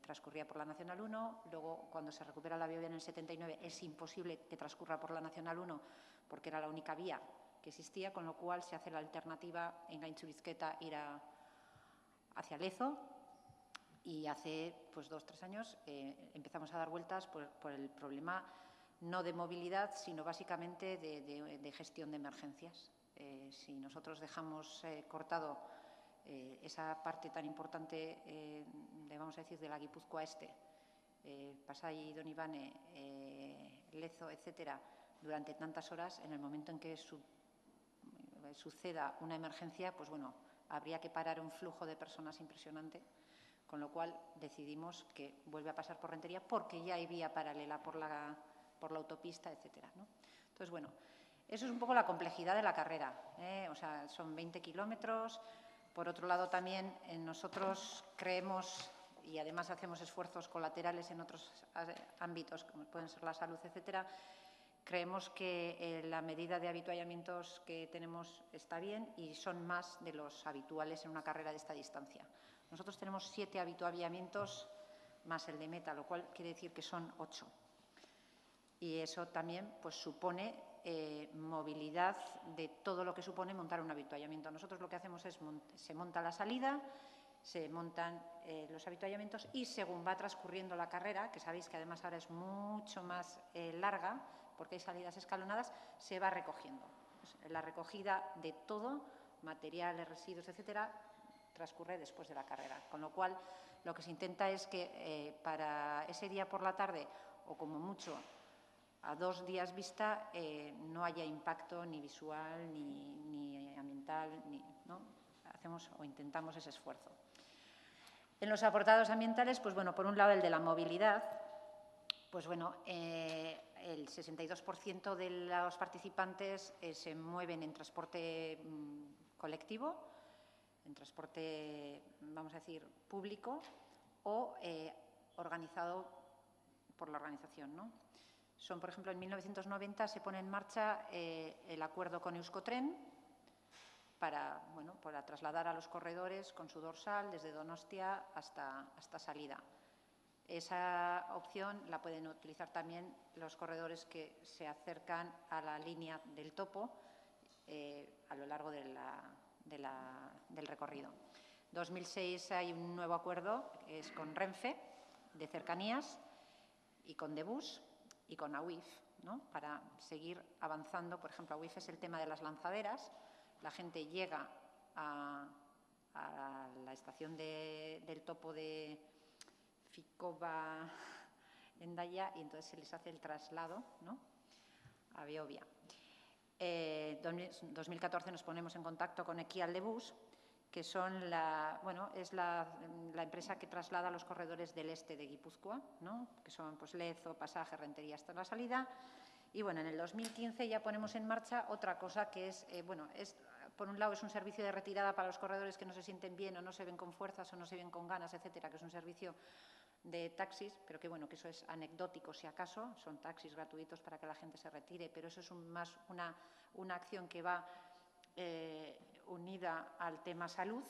transcurría por la Nacional 1, luego cuando se recupera la Biobia en el 79 es imposible que transcurra por la Nacional 1 porque era la única vía que existía, con lo cual se hace la alternativa en Gaintxurizketa ir hacia Lezo, y hace pues 2 o 3 años empezamos a dar vueltas por el problema no de movilidad, sino básicamente de gestión de emergencias. Si nosotros dejamos cortado esa parte tan importante vamos a decir, de la Guipúzcoa Este, Pasai, Donibane, Lezo, etcétera, durante tantas horas, en el momento en que suceda una emergencia, pues bueno, habría que parar un flujo de personas impresionante, con lo cual decidimos que vuelve a pasar por Rentería porque ya hay vía paralela por la autopista, etcétera, ¿no? Entonces, bueno, eso es un poco la complejidad de la carrera, o sea, son 20 kilómetros. Por otro lado, también nosotros creemos, y además hacemos esfuerzos colaterales en otros ámbitos, como pueden ser la salud, etcétera, creemos que la medida de habituallamientos que tenemos está bien y son más de los habituales en una carrera de esta distancia. Nosotros tenemos 7 habituallamientos más el de meta, lo cual quiere decir que son 8. Y eso también pues, supone movilidad de todo lo que supone montar un habituallamiento. Nosotros lo que hacemos es, se monta la salida, se montan los habituallamientos y según va transcurriendo la carrera, que sabéis que además ahora es mucho más larga, porque hay salidas escalonadas, se va recogiendo. Pues, la recogida de todo, materiales, residuos, etcétera, transcurre después de la carrera. Con lo cual, lo que se intenta es que para ese día por la tarde, o como mucho a 2 días vista, no haya impacto ni visual, ni ambiental, ¿no? Hacemos o intentamos ese esfuerzo. En los apartados ambientales, pues bueno, por un lado el de la movilidad, pues bueno, el 62% de los participantes se mueven en transporte colectivo, en transporte, vamos a decir, público o organizado por la organización, ¿no? Son, por ejemplo, en 1990 se pone en marcha el acuerdo con Euskotren para trasladar a los corredores con su dorsal desde Donostia hasta salida. Esa opción la pueden utilizar también los corredores que se acercan a la línea del topo a lo largo del recorrido. En 2006 hay un nuevo acuerdo, que es con Renfe, de cercanías, y con Debus y con AUIF, ¿no? Para seguir avanzando. Por ejemplo, AUIF es el tema de las lanzaderas. La gente llega a la estación del topo de Ficova, Hendaya, y entonces se les hace el traslado, ¿no?, a Biobia. En 2014 nos ponemos en contacto con Ekialdebus, que son la empresa que traslada los corredores del este de Guipúzcoa, ¿no?, que son pues, Lezo, Pasaje, Rentería hasta la salida. Y bueno, en el 2015 ya ponemos en marcha otra cosa que es, por un lado es un servicio de retirada para los corredores que no se sienten bien o no se ven con fuerzas o no se ven con ganas, etcétera, que es un servicio de taxis, pero que bueno, que eso es anecdótico si acaso, son taxis gratuitos para que la gente se retire, pero eso es más una acción que va unida al tema salud.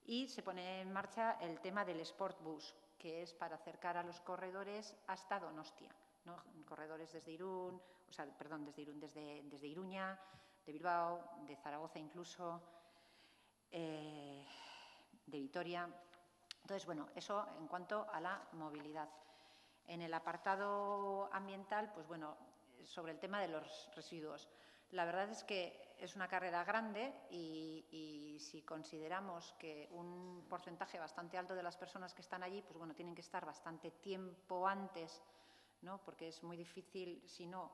Y se pone en marcha el tema del Sportbus, que es para acercar a los corredores hasta Donostia, ¿no? Corredores desde Irún, desde Iruña, de Bilbao, de Zaragoza incluso, de Vitoria. Entonces, bueno, eso en cuanto a la movilidad. En el apartado ambiental, pues bueno, sobre el tema de los residuos. La verdad es que es una carrera grande y si consideramos que un porcentaje bastante alto de las personas que están allí, pues bueno, tienen que estar bastante tiempo antes, ¿no?, porque es muy difícil, si no,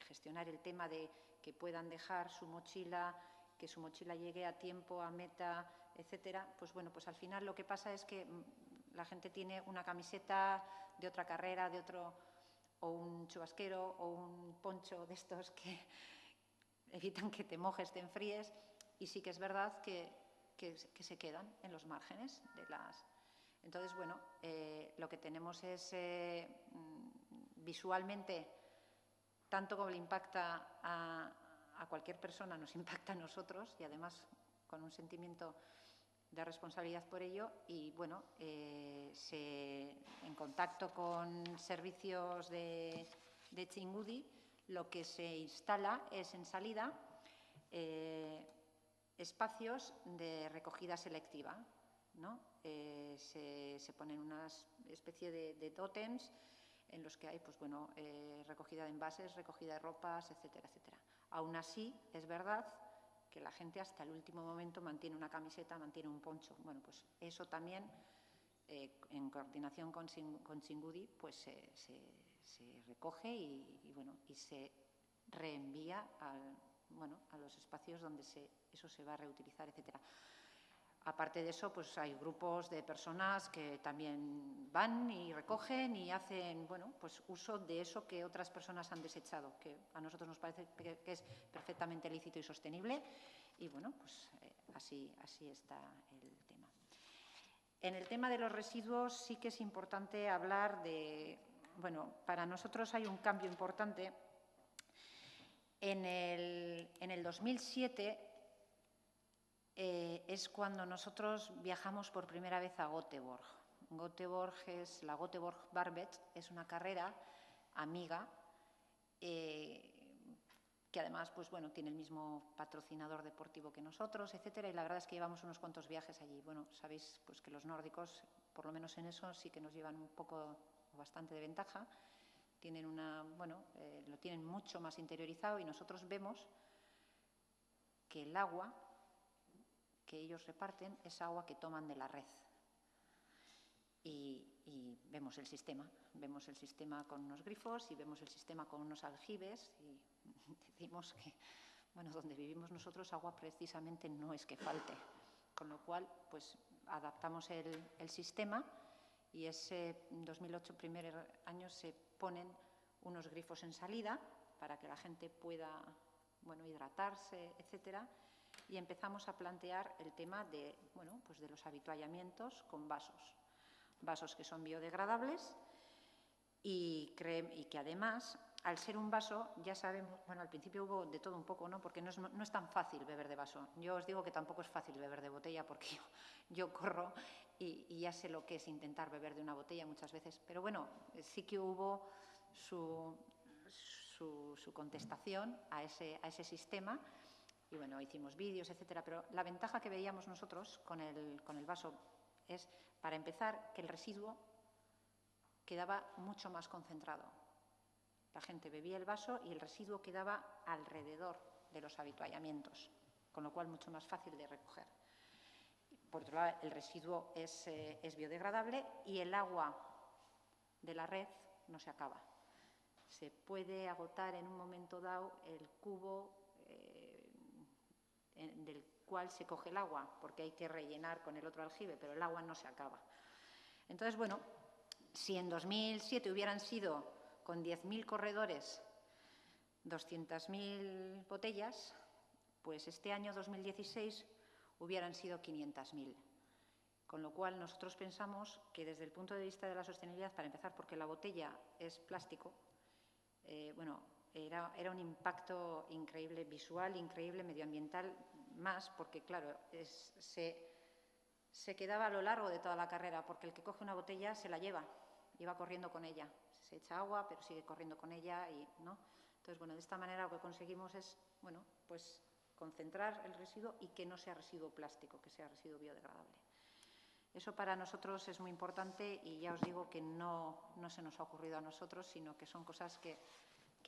gestionar el tema de que puedan dejar su mochila, que su mochila llegue a tiempo, a meta, etcétera. Pues bueno, pues al final lo que pasa es que la gente tiene una camiseta de otra carrera, de otro, o un chubasquero o un poncho de estos que evitan que te mojes, te enfríes, y sí que es verdad que se quedan en los márgenes de las. Entonces, bueno, lo que tenemos es visualmente, tanto como le impacta a a cualquier persona nos impacta a nosotros y además con un sentimiento de responsabilidad por ello y, bueno, en contacto con servicios de Txingudi, lo que se instala es en salida espacios de recogida selectiva, ¿no? Se ponen una especie de tótems en los que hay, pues bueno, recogida de envases, recogida de ropas, etcétera, etcétera. Aún así, es verdad que la gente hasta el último momento mantiene una camiseta, mantiene un poncho. Bueno, pues eso también, en coordinación con Txingudi, pues se recoge y se reenvía a los espacios donde eso se va a reutilizar, etcétera. Aparte de eso, pues hay grupos de personas que también van y recogen y hacen, bueno, pues uso de eso que otras personas han desechado, que a nosotros nos parece que es perfectamente lícito y sostenible. Y, bueno, pues así está el tema. En el tema de los residuos sí que es importante hablar de, bueno, para nosotros hay un cambio importante. En el 2007 es cuando nosotros viajamos por primera vez a Göteborg. La Göteborg Barbet, es una carrera amiga que además, pues bueno, tiene el mismo patrocinador deportivo que nosotros, etcétera, y la verdad es que llevamos unos cuantos viajes allí. Bueno, sabéis pues que los nórdicos, por lo menos en eso, sí que nos llevan un poco o bastante de ventaja. Tienen lo tienen mucho más interiorizado y nosotros vemos que el agua que ellos reparten es agua que toman de la red. Y vemos el sistema con unos grifos y vemos el sistema con unos aljibes y decimos que, bueno, donde vivimos nosotros agua precisamente no es que falte, con lo cual, pues adaptamos el sistema y ese 2008, primer año, se ponen unos grifos en salida para que la gente pueda, bueno, hidratarse, etcétera. Y empezamos a plantear el tema de, bueno, pues de los avituallamientos con vasos que son biodegradables y que además, al ser un vaso, ya sabemos, bueno, al principio hubo de todo un poco, ¿no? Porque no es tan fácil beber de vaso. Yo os digo que tampoco es fácil beber de botella porque yo corro y ya sé lo que es intentar beber de una botella muchas veces. Pero bueno, sí que hubo su contestación a ese sistema. Y bueno, hicimos vídeos, etcétera, pero la ventaja que veíamos nosotros con el vaso es, para empezar, que el residuo quedaba mucho más concentrado. La gente bebía el vaso y el residuo quedaba alrededor de los avituallamientos, con lo cual mucho más fácil de recoger. Por otro lado, el residuo es biodegradable y el agua de la red no se acaba. Se puede agotar en un momento dado el cubo del cual se coge el agua, porque hay que rellenar con el otro aljibe, pero el agua no se acaba. Entonces, bueno, si en 2007 hubieran sido con 10.000 corredores 200.000 botellas, pues este año 2016 hubieran sido 500.000. Con lo cual, nosotros pensamos que desde el punto de vista de la sostenibilidad, para empezar, porque la botella es plástico, era un impacto increíble visual, increíble medioambiental, más porque, claro, se quedaba a lo largo de toda la carrera, porque el que coge una botella se la lleva y va corriendo con ella. Se echa agua, pero sigue corriendo con ella, ¿no? Entonces, bueno, de esta manera lo que conseguimos es, bueno, pues concentrar el residuo y que no sea residuo plástico, que sea residuo biodegradable. Eso para nosotros es muy importante y ya os digo que no se nos ha ocurrido a nosotros, sino que son cosas que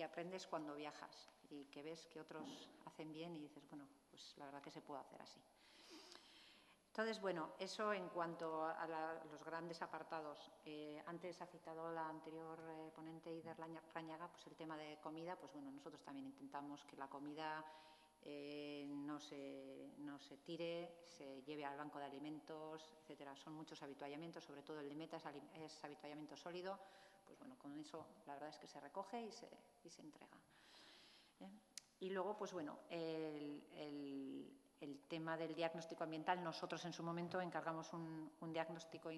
aprendes cuando viajas y que ves que otros hacen bien y dices, bueno, pues la verdad que se puede hacer así. Entonces, bueno, eso en cuanto a los grandes apartados. Antes ha citado la anterior ponente, Eider Larrañaga, pues el tema de comida, pues bueno, nosotros también intentamos que la comida no se tire, se lleve al banco de alimentos, etcétera. Son muchos avituallamientos, sobre todo el de meta es avituallamiento sólido. Pues bueno, con eso la verdad es que se recoge y se entrega. Y luego, pues bueno, el tema del diagnóstico ambiental. Nosotros en su momento encargamos un diagnóstico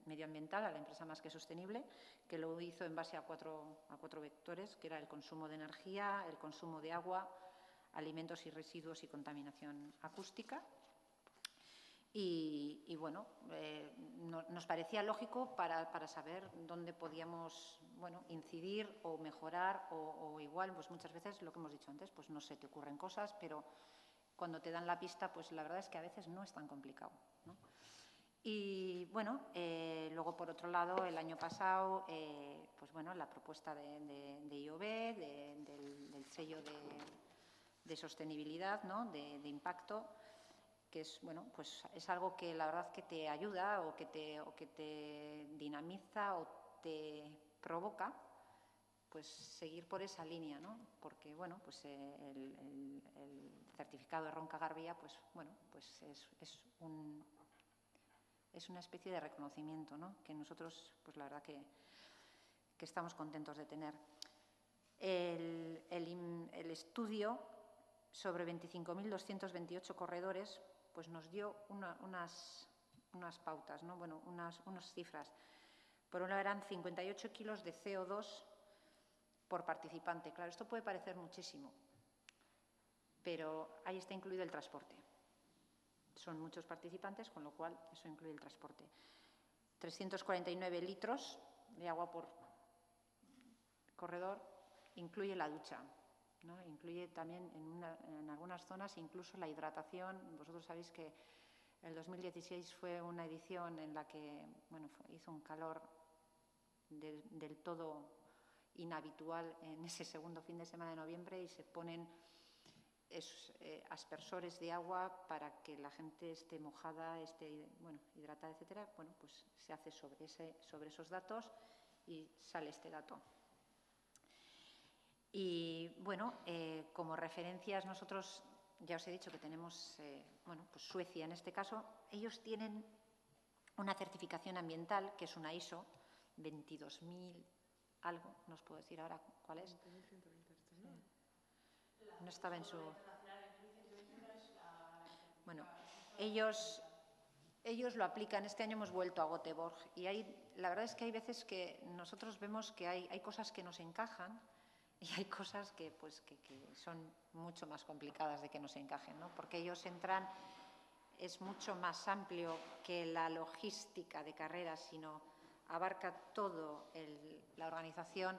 medioambiental a la empresa Más que Sostenible, que lo hizo en base a cuatro vectores, que era el consumo de energía, el consumo de agua, alimentos y residuos y contaminación acústica. Y bueno, nos parecía lógico para saber dónde podíamos incidir o mejorar o igual, pues muchas veces lo que hemos dicho antes, pues no se te ocurren cosas, pero cuando te dan la pista, pues la verdad es que a veces no es tan complicado, ¿no? Y bueno, luego por otro lado, el año pasado, pues bueno, la propuesta de IOB, del sello de sostenibilidad, ¿no? de impacto, que es, bueno, pues es algo que la verdad que te ayuda o que te dinamiza o te provoca, pues seguir por esa línea, ¿no? Porque, bueno, pues el certificado de Ronca Garbia, pues bueno, pues es una especie de reconocimiento, ¿no? Que nosotros, pues la verdad que estamos contentos de tener. El estudio sobre 25.228 corredores, pues nos dio unas pautas, ¿no? Bueno, unas cifras. Por un lado eran 58 kilos de CO2 por participante. Claro, esto puede parecer muchísimo, pero ahí está incluido el transporte. Son muchos participantes, con lo cual eso incluye el transporte. 349 litros de agua por corredor, incluye la ducha, ¿no? Incluye también en algunas zonas incluso la hidratación. Vosotros sabéis que el 2016 fue una edición en la que hizo un calor del todo inhabitual en ese segundo fin de semana de noviembre y se ponen aspersores de agua para que la gente esté mojada, esté hidratada, etcétera. Bueno, pues se hace sobre esos datos y sale este dato. Y bueno, como referencias nosotros, ya os he dicho que tenemos, pues Suecia en este caso, ellos tienen una certificación ambiental que es una ISO 22.000 algo, no os puedo decir ahora cuál es. No estaba en su... Bueno, ellos lo aplican. Este año hemos vuelto a Göteborg y la verdad es que hay veces que nosotros vemos que hay cosas que nos encajan y hay cosas que son mucho más complicadas de que nos encajen, ¿no? Porque ellos es mucho más amplio que la logística de carreras, sino abarca todo la organización,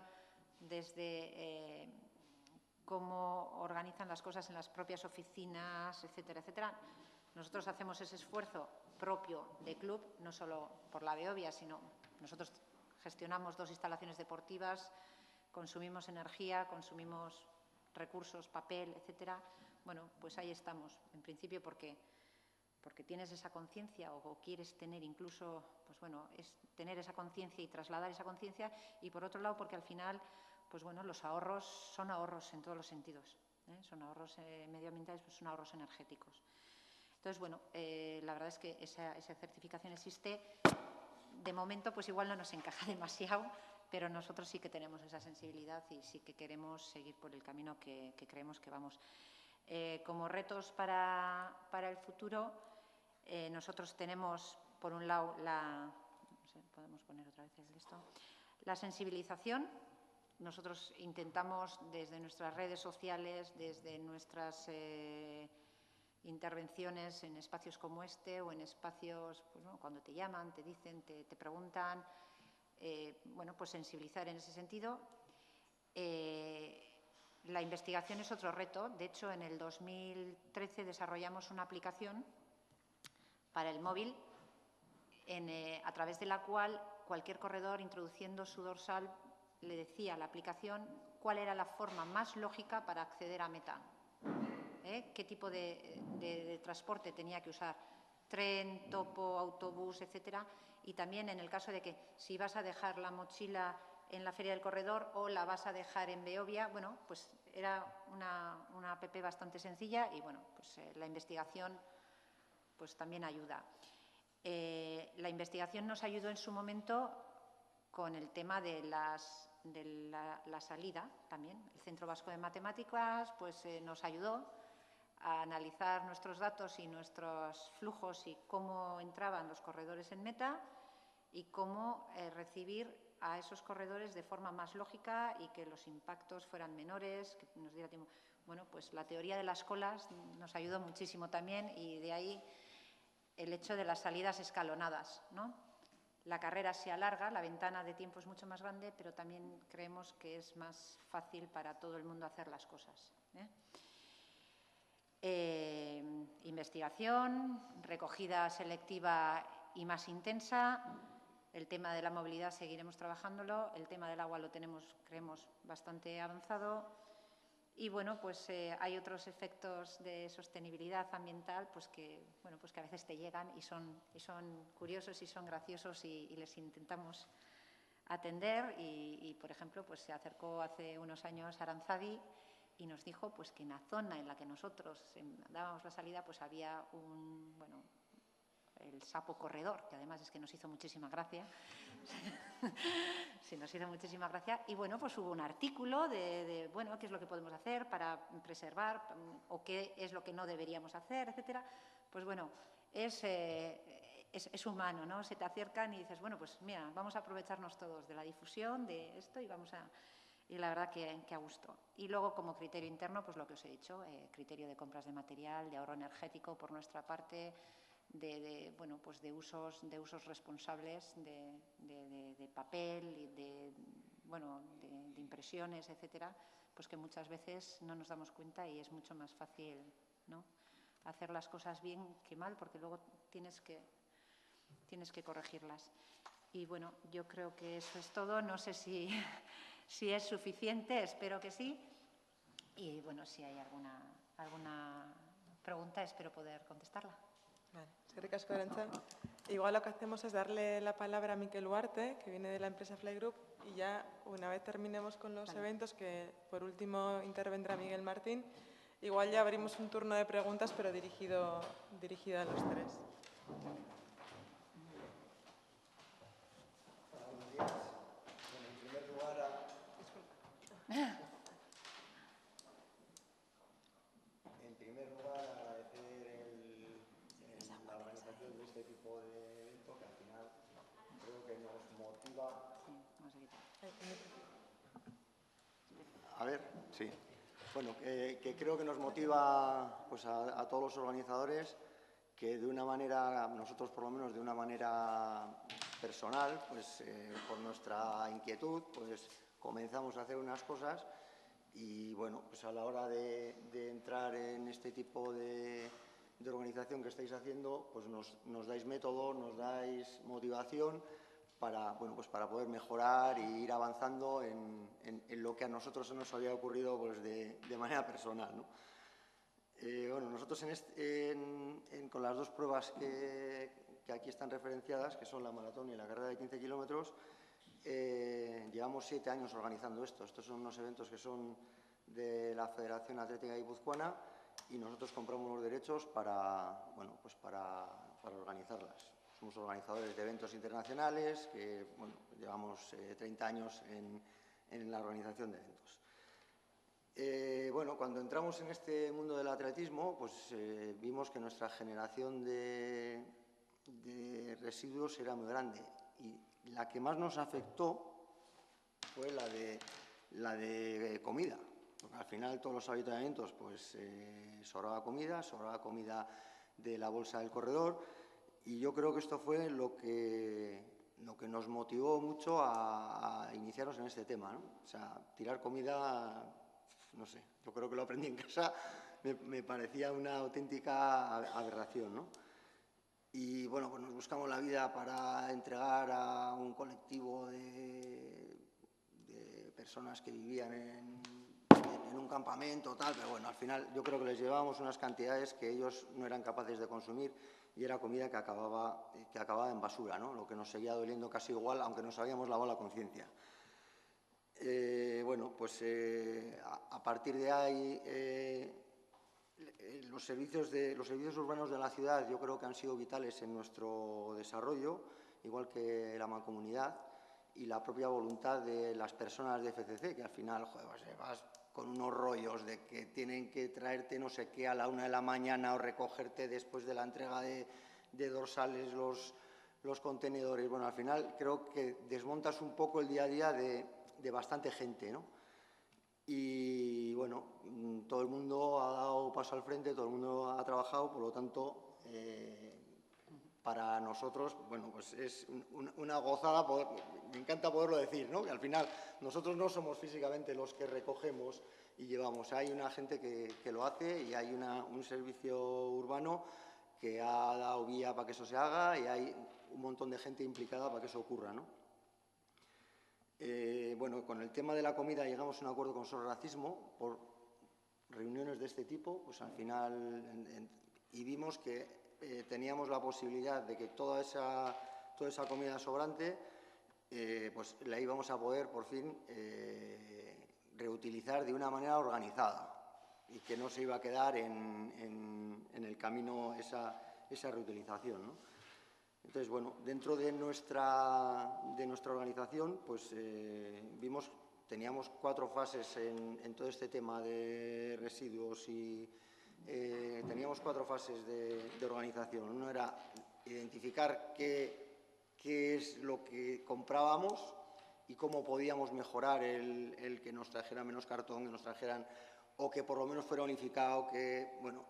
desde cómo organizan las cosas en las propias oficinas, etcétera, etcétera. Nosotros hacemos ese esfuerzo propio de club, no solo por la Veolia, sino nosotros gestionamos 2 instalaciones deportivas, consumimos energía, consumimos recursos, papel, etcétera. Bueno, pues ahí estamos, en principio porque tienes esa conciencia o quieres tener incluso, pues bueno, es tener esa conciencia y trasladar esa conciencia, y por otro lado porque al final, pues bueno, los ahorros son ahorros en todos los sentidos, ¿eh? Son ahorros medioambientales, pues son ahorros energéticos. Entonces, bueno, la verdad es que esa certificación existe. De momento, pues igual no nos encaja demasiado, pero nosotros sí que tenemos esa sensibilidad y sí que queremos seguir por el camino que creemos que vamos. Como retos para el futuro, nosotros tenemos, por un lado, podemos poner otra vez la sensibilización. Nosotros intentamos desde nuestras redes sociales, desde nuestras intervenciones en espacios como este o en espacios, pues, ¿no?, cuando te llaman, te dicen, te preguntan, pues sensibilizar en ese sentido. La investigación es otro reto. De hecho, en el 2013 desarrollamos una aplicación para el móvil a través de la cual cualquier corredor, introduciendo su dorsal, le decía a la aplicación cuál era la forma más lógica para acceder a meta. ¿Qué tipo de transporte tenía que usar? Tren, topo, autobús, etcétera. Y también en el caso de que si vas a dejar la mochila en la Feria del Corredor o la vas a dejar en Beovia, bueno, pues era una app bastante sencilla y, bueno, pues la investigación pues también ayuda. La investigación nos ayudó en su momento con el tema de la salida también. El Centro Vasco de Matemáticas pues nos ayudó a analizar nuestros datos y nuestros flujos y cómo entraban los corredores en meta y cómo recibir a esos corredores de forma más lógica y que los impactos fueran menores, que nos diera tiempo. bueno, pues la teoría de las colas nos ayudó muchísimo también y de ahí el hecho de las salidas escalonadas, ¿no? La carrera se alarga, la ventana de tiempo es mucho más grande, pero también creemos que es más fácil para todo el mundo hacer las cosas, ¿eh? Investigación, recogida selectiva y más intensa. El tema de la movilidad seguiremos trabajándolo. El tema del agua lo tenemos, creemos, bastante avanzado. Y bueno, pues hay otros efectos de sostenibilidad ambiental pues que, bueno, pues que a veces te llegan y son curiosos y son graciosos y les intentamos atender. Y, por ejemplo, pues se acercó hace unos años Aranzadi y nos dijo pues que en la zona en la que nosotros dábamos la salida pues había el sapo corredor, que además es que nos hizo muchísima gracia. Sí, nos hizo muchísima gracia. Y bueno, pues hubo un artículo de bueno, qué es lo que podemos hacer para preservar o qué es lo que no deberíamos hacer, etcétera. Pues bueno, es humano, ¿no? Se te acercan y dices, bueno, pues mira, vamos a aprovecharnos todos de la difusión de esto y vamos a... Y la verdad que a gusto. Y luego, como criterio interno, pues lo que os he dicho, criterio de compras de material, de ahorro energético por nuestra parte, bueno, pues de usos responsables de papel y de impresiones, etcétera, pues que muchas veces no nos damos cuenta y es mucho más fácil, ¿no?, hacer las cosas bien que mal, porque luego tienes que corregirlas. Y bueno, yo creo que eso es todo. No sé si es suficiente, espero que sí. Y bueno, si hay alguna pregunta, espero poder contestarla. Vale, eskerrik asko, Arantza. Igual lo que hacemos es darle la palabra a Mikel Huarte, que viene de la empresa Fly Group, y ya una vez terminemos con los eventos, que por último intervendrá Miguel Martín, igual ya abrimos un turno de preguntas, pero dirigido a los tres. Buenos días. Bueno, en primer lugar, agradecer la organización de este tipo de evento, que al final creo que nos motiva. A ver, sí. Bueno, que creo que nos motiva pues, a todos los organizadores, que de una manera, nosotros por lo menos de una manera personal, pues por nuestra inquietud, pues comenzamos a hacer unas cosas y bueno, pues a la hora de entrar en este tipo de organización que estáis haciendo, pues nos dais método, nos dais motivación para, bueno, pues para poder mejorar e ir avanzando en lo que a nosotros se nos había ocurrido pues de manera personal, ¿no? Bueno, nosotros con las dos pruebas que aquí están referenciadas, que son la maratón y la carrera de 15 kilómetros, llevamos 7 años organizando esto. Estos son unos eventos que son de la Federación Atlética Guipuzcoana y nosotros compramos los derechos para, bueno, pues para organizarlas. Somos organizadores de eventos internacionales que, bueno, llevamos 30 años en la organización de eventos. Bueno, cuando entramos en este mundo del atletismo, pues vimos que nuestra generación de residuos era muy grande y la que más nos afectó fue la de comida, porque al final todos los avituallamientos pues sobraba comida de la bolsa del corredor y yo creo que esto fue lo que nos motivó mucho a iniciarnos en este tema, ¿no? O sea, tirar comida, no sé, yo creo que lo aprendí en casa, me parecía una auténtica aberración, ¿no? Y bueno, pues nos buscamos la vida para entregar a un colectivo de personas que vivían en un campamento, tal, pero bueno, al final yo creo que les llevábamos unas cantidades que ellos no eran capaces de consumir y era comida que acababa en basura, ¿no? Lo que nos seguía doliendo casi igual, aunque nos habíamos lavado la conciencia. Bueno, pues a partir de ahí los servicios urbanos de la ciudad yo creo que han sido vitales en nuestro desarrollo, igual que la mancomunidad y la propia voluntad de las personas de FCC, que al final joder, vas con unos rollos de que tienen que traerte no sé qué a la 1 de la mañana o recogerte después de la entrega de dorsales los contenedores. Bueno, al final creo que desmontas un poco el día a día de bastante gente, ¿no? Y bueno, todo el mundo ha dado paso al frente, todo el mundo ha trabajado, por lo tanto, para nosotros, bueno, pues es una gozada, me encanta poderlo decir, ¿no? Que al final nosotros no somos físicamente los que recogemos y llevamos, hay una gente que lo hace y hay un servicio urbano que ha dado vía para que eso se haga y hay un montón de gente implicada para que eso ocurra, ¿no? Bueno, con el tema de la comida llegamos a un acuerdo con Sos Racismo por reuniones de este tipo, pues al final, y vimos que teníamos la posibilidad de que toda esa comida sobrante, pues la íbamos a poder por fin reutilizar de una manera organizada y que no se iba a quedar en el camino esa reutilización, ¿no? Entonces, bueno, dentro de nuestra organización, pues teníamos 4 fases en todo este tema de residuos y teníamos 4 fases de organización. Uno era identificar qué es lo que comprábamos y cómo podíamos mejorar el que nos trajera menos cartón, que nos trajeran, o que por lo menos fuera unificado, que, bueno,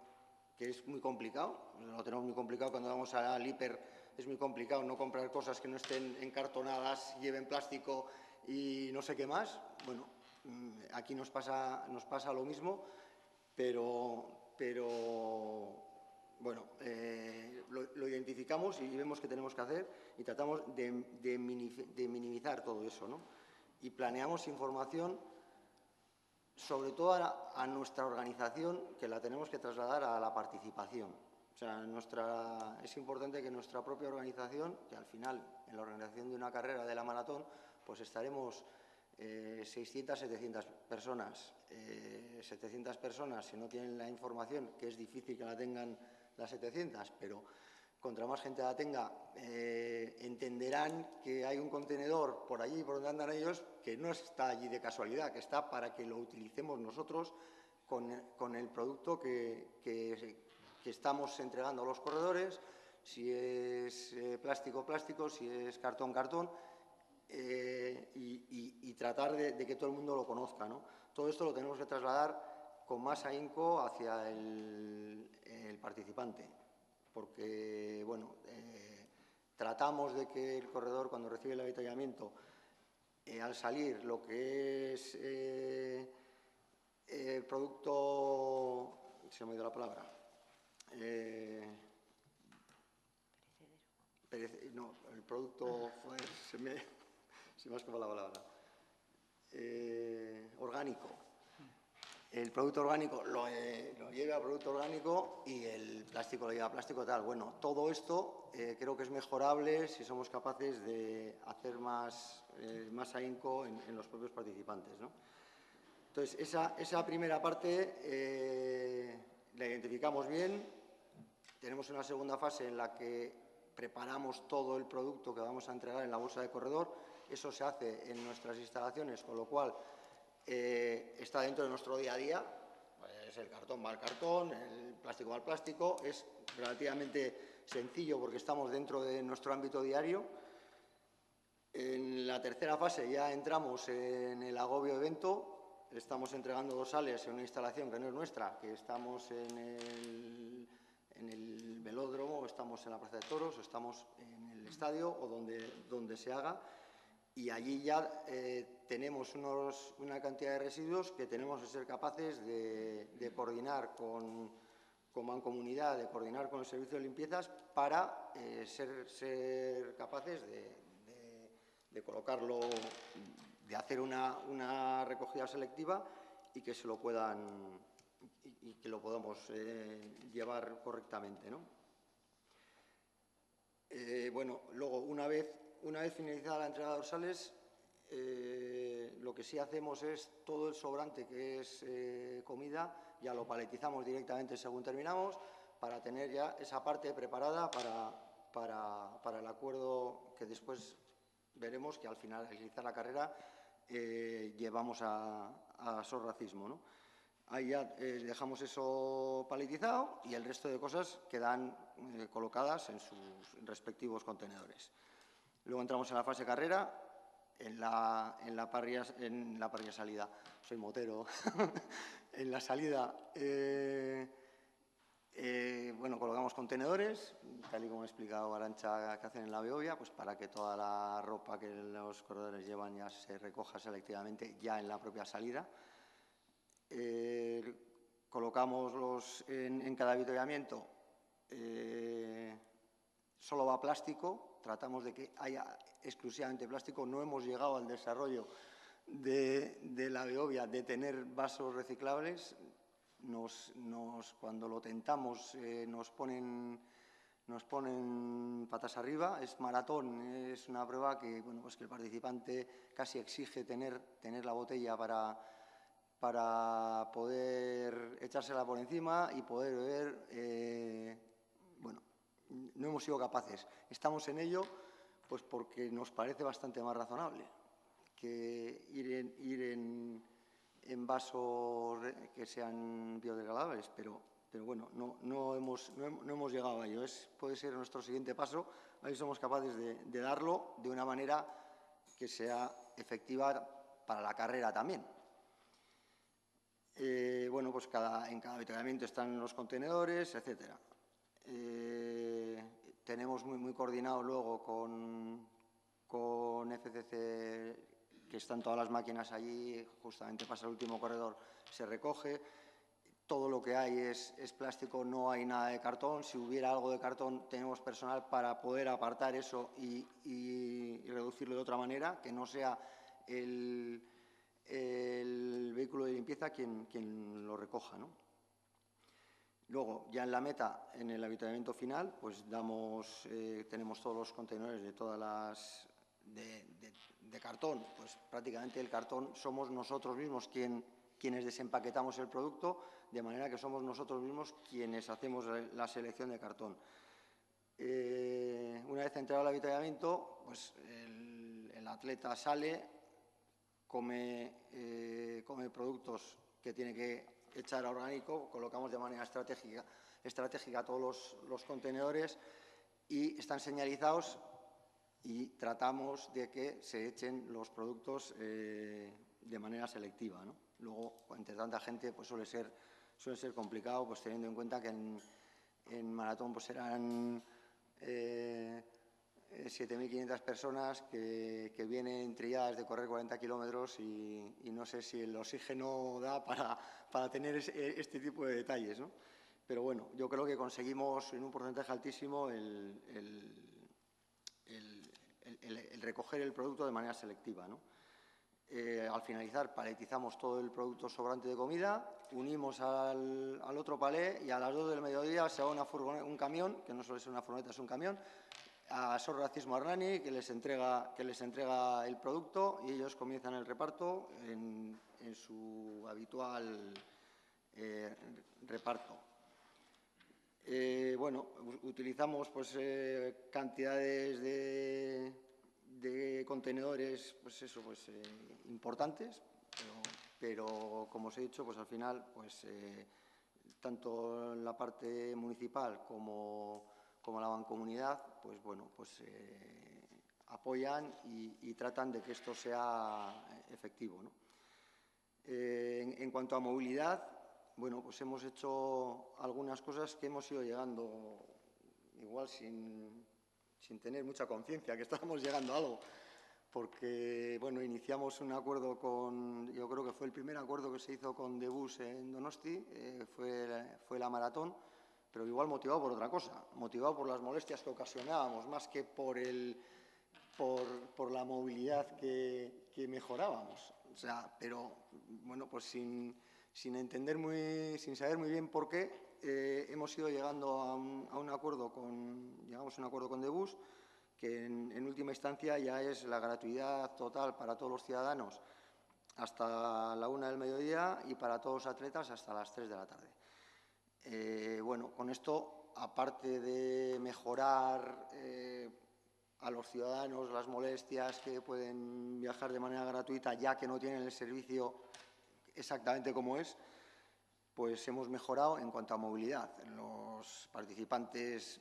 que es muy complicado. Lo tenemos muy complicado cuando vamos al hiper. Es muy complicado no comprar cosas que no estén encartonadas, lleven plástico y no sé qué más. Bueno, aquí nos pasa lo mismo, pero bueno, lo identificamos y vemos qué tenemos que hacer y tratamos de minimizar todo eso, ¿no? Y planeamos información, sobre todo a nuestra organización, que la tenemos que trasladar a la participación. O sea, es importante que nuestra propia organización, que al final, en la organización de una carrera de la maratón, pues estaremos 600, 700 personas. 700 personas, si no tienen la información, que es difícil que la tengan las 700, pero contra más gente la tenga, entenderán que hay un contenedor por allí, por donde andan ellos, que no está allí de casualidad, que está para que lo utilicemos nosotros con el producto que estamos entregando a los corredores, si es plástico, plástico, si es cartón, cartón, y tratar de que todo el mundo lo conozca, ¿no? Todo esto lo tenemos que trasladar con más ahínco hacia el participante, porque, bueno, tratamos de que el corredor, cuando recibe el avituallamiento, al salir lo que es producto, se me ha ido la palabra, no, el producto, se me ha escapado la palabra, orgánico. El producto orgánico lo lleva a producto orgánico y el plástico lo lleva a plástico tal. Bueno, todo esto creo que es mejorable si somos capaces de hacer más ahínco en los propios participantes, ¿no? Entonces, esa primera parte la identificamos bien. Tenemos una segunda fase en la que preparamos todo el producto que vamos a entregar en la bolsa de corredor. Eso se hace en nuestras instalaciones, con lo cual está dentro de nuestro día a día. Pues el cartón va al cartón, el plástico va al plástico. Es relativamente sencillo porque estamos dentro de nuestro ámbito diario. En la tercera fase ya entramos en el agobio evento. Estamos entregando dorsales en una instalación que no es nuestra, que estamos en el velódromo, estamos en la plaza de toros, estamos en el estadio o donde se haga. Y allí ya tenemos una cantidad de residuos que tenemos que ser capaces de coordinar con Mancomunidad, de coordinar con el servicio de limpiezas para ser capaces de colocarlo, de hacer una recogida selectiva y que lo podamos llevar correctamente, ¿no? Bueno, luego, una vez finalizada la entrega de dorsales, lo que sí hacemos es todo el sobrante que es comida, ya lo paletizamos directamente según terminamos, para tener ya esa parte preparada para el acuerdo que después veremos que al finalizar la carrera llevamos a Sos Racismo, ¿no? Ahí ya dejamos eso paletizado y el resto de cosas quedan colocadas en sus respectivos contenedores. Luego entramos en la fase carrera. en la parrilla salida, soy motero, en la salida, bueno, colocamos contenedores, tal y como ha explicado Arantxa, que hacen en la Beovia, pues para que toda la ropa que los corredores llevan ya se recoja selectivamente ya en la propia salida. Colocamos en cada avituallamiento, solo va plástico, tratamos de que haya exclusivamente plástico. No hemos llegado al desarrollo de la Beovia de tener vasos reciclables. Cuando lo tentamos nos ponen patas arriba. Es maratón, es una prueba que, bueno, pues que el participante casi exige tener la botella para poder echársela por encima y poder beber. Bueno, no hemos sido capaces. Estamos en ello, pues porque nos parece bastante más razonable que ir en vasos que sean biodegradables, pero bueno, no hemos llegado a ello. Puede ser nuestro siguiente paso, a ver si somos capaces de darlo de una manera que sea efectiva para la carrera también. Bueno, pues en cada avituallamiento están los contenedores, etcétera. Tenemos muy coordinado luego con FCC, que están todas las máquinas allí, justamente pasa el último corredor, se recoge. Todo lo que hay es plástico, no hay nada de cartón. Si hubiera algo de cartón, tenemos personal para poder apartar eso y reducirlo de otra manera, que no sea el vehículo de limpieza quien lo recoja, ¿no? Luego, ya en la meta, en el avituallamiento final, pues tenemos todos los contenedores de todas las de cartón. Pues prácticamente el cartón somos nosotros mismos quienes desempaquetamos el producto, de manera que somos nosotros mismos quienes hacemos la selección de cartón. Una vez entrado el avituallamiento, pues el atleta sale, come productos que tiene que echar a orgánico, colocamos de manera estratégica todos los contenedores y están señalizados y tratamos de que se echen los productos de manera selectiva, ¿no? Luego, entre tanta gente, pues suele ser complicado, pues teniendo en cuenta que en maratón pues serán 7.500 personas que vienen trilladas de correr 40 kilómetros y no sé si el oxígeno da para tener este tipo de detalles, ¿no? Pero bueno, yo creo que conseguimos en un porcentaje altísimo el recoger el producto de manera selectiva, ¿no? Al finalizar, paletizamos todo el producto sobrante de comida, unimos al otro palé y a las 2 del mediodía se va un camión, que no suele ser una furgoneta, es un camión, a Sor Racismo Hernani, que les entrega el producto y ellos comienzan el reparto en su habitual reparto. Bueno, utilizamos pues cantidades de contenedores, pues eso, pues importantes, pero como os he dicho, pues al final, pues tanto en la parte municipal como la mancomunidad, pues bueno, pues apoyan y tratan de que esto sea efectivo, ¿no? En cuanto a movilidad, bueno, pues hemos hecho algunas cosas que hemos ido llegando igual sin tener mucha conciencia que estábamos llegando a algo, porque bueno, iniciamos un acuerdo yo creo que fue el primer acuerdo que se hizo con Debus en Donosti, fue la maratón, pero igual motivado por otra cosa, motivado por las molestias que ocasionábamos, más que por la movilidad que mejorábamos. O sea, pero bueno, pues sin saber muy bien por qué, hemos ido llegando a un acuerdo llegamos a un acuerdo con Debus, que en última instancia ya es la gratuidad total para todos los ciudadanos hasta la 1 del mediodía y para todos los atletas hasta las 3 de la tarde. Bueno, con esto, aparte de mejorar a los ciudadanos las molestias que pueden viajar de manera gratuita, ya que no tienen el servicio exactamente como es, pues hemos mejorado en cuanto a movilidad. Los participantes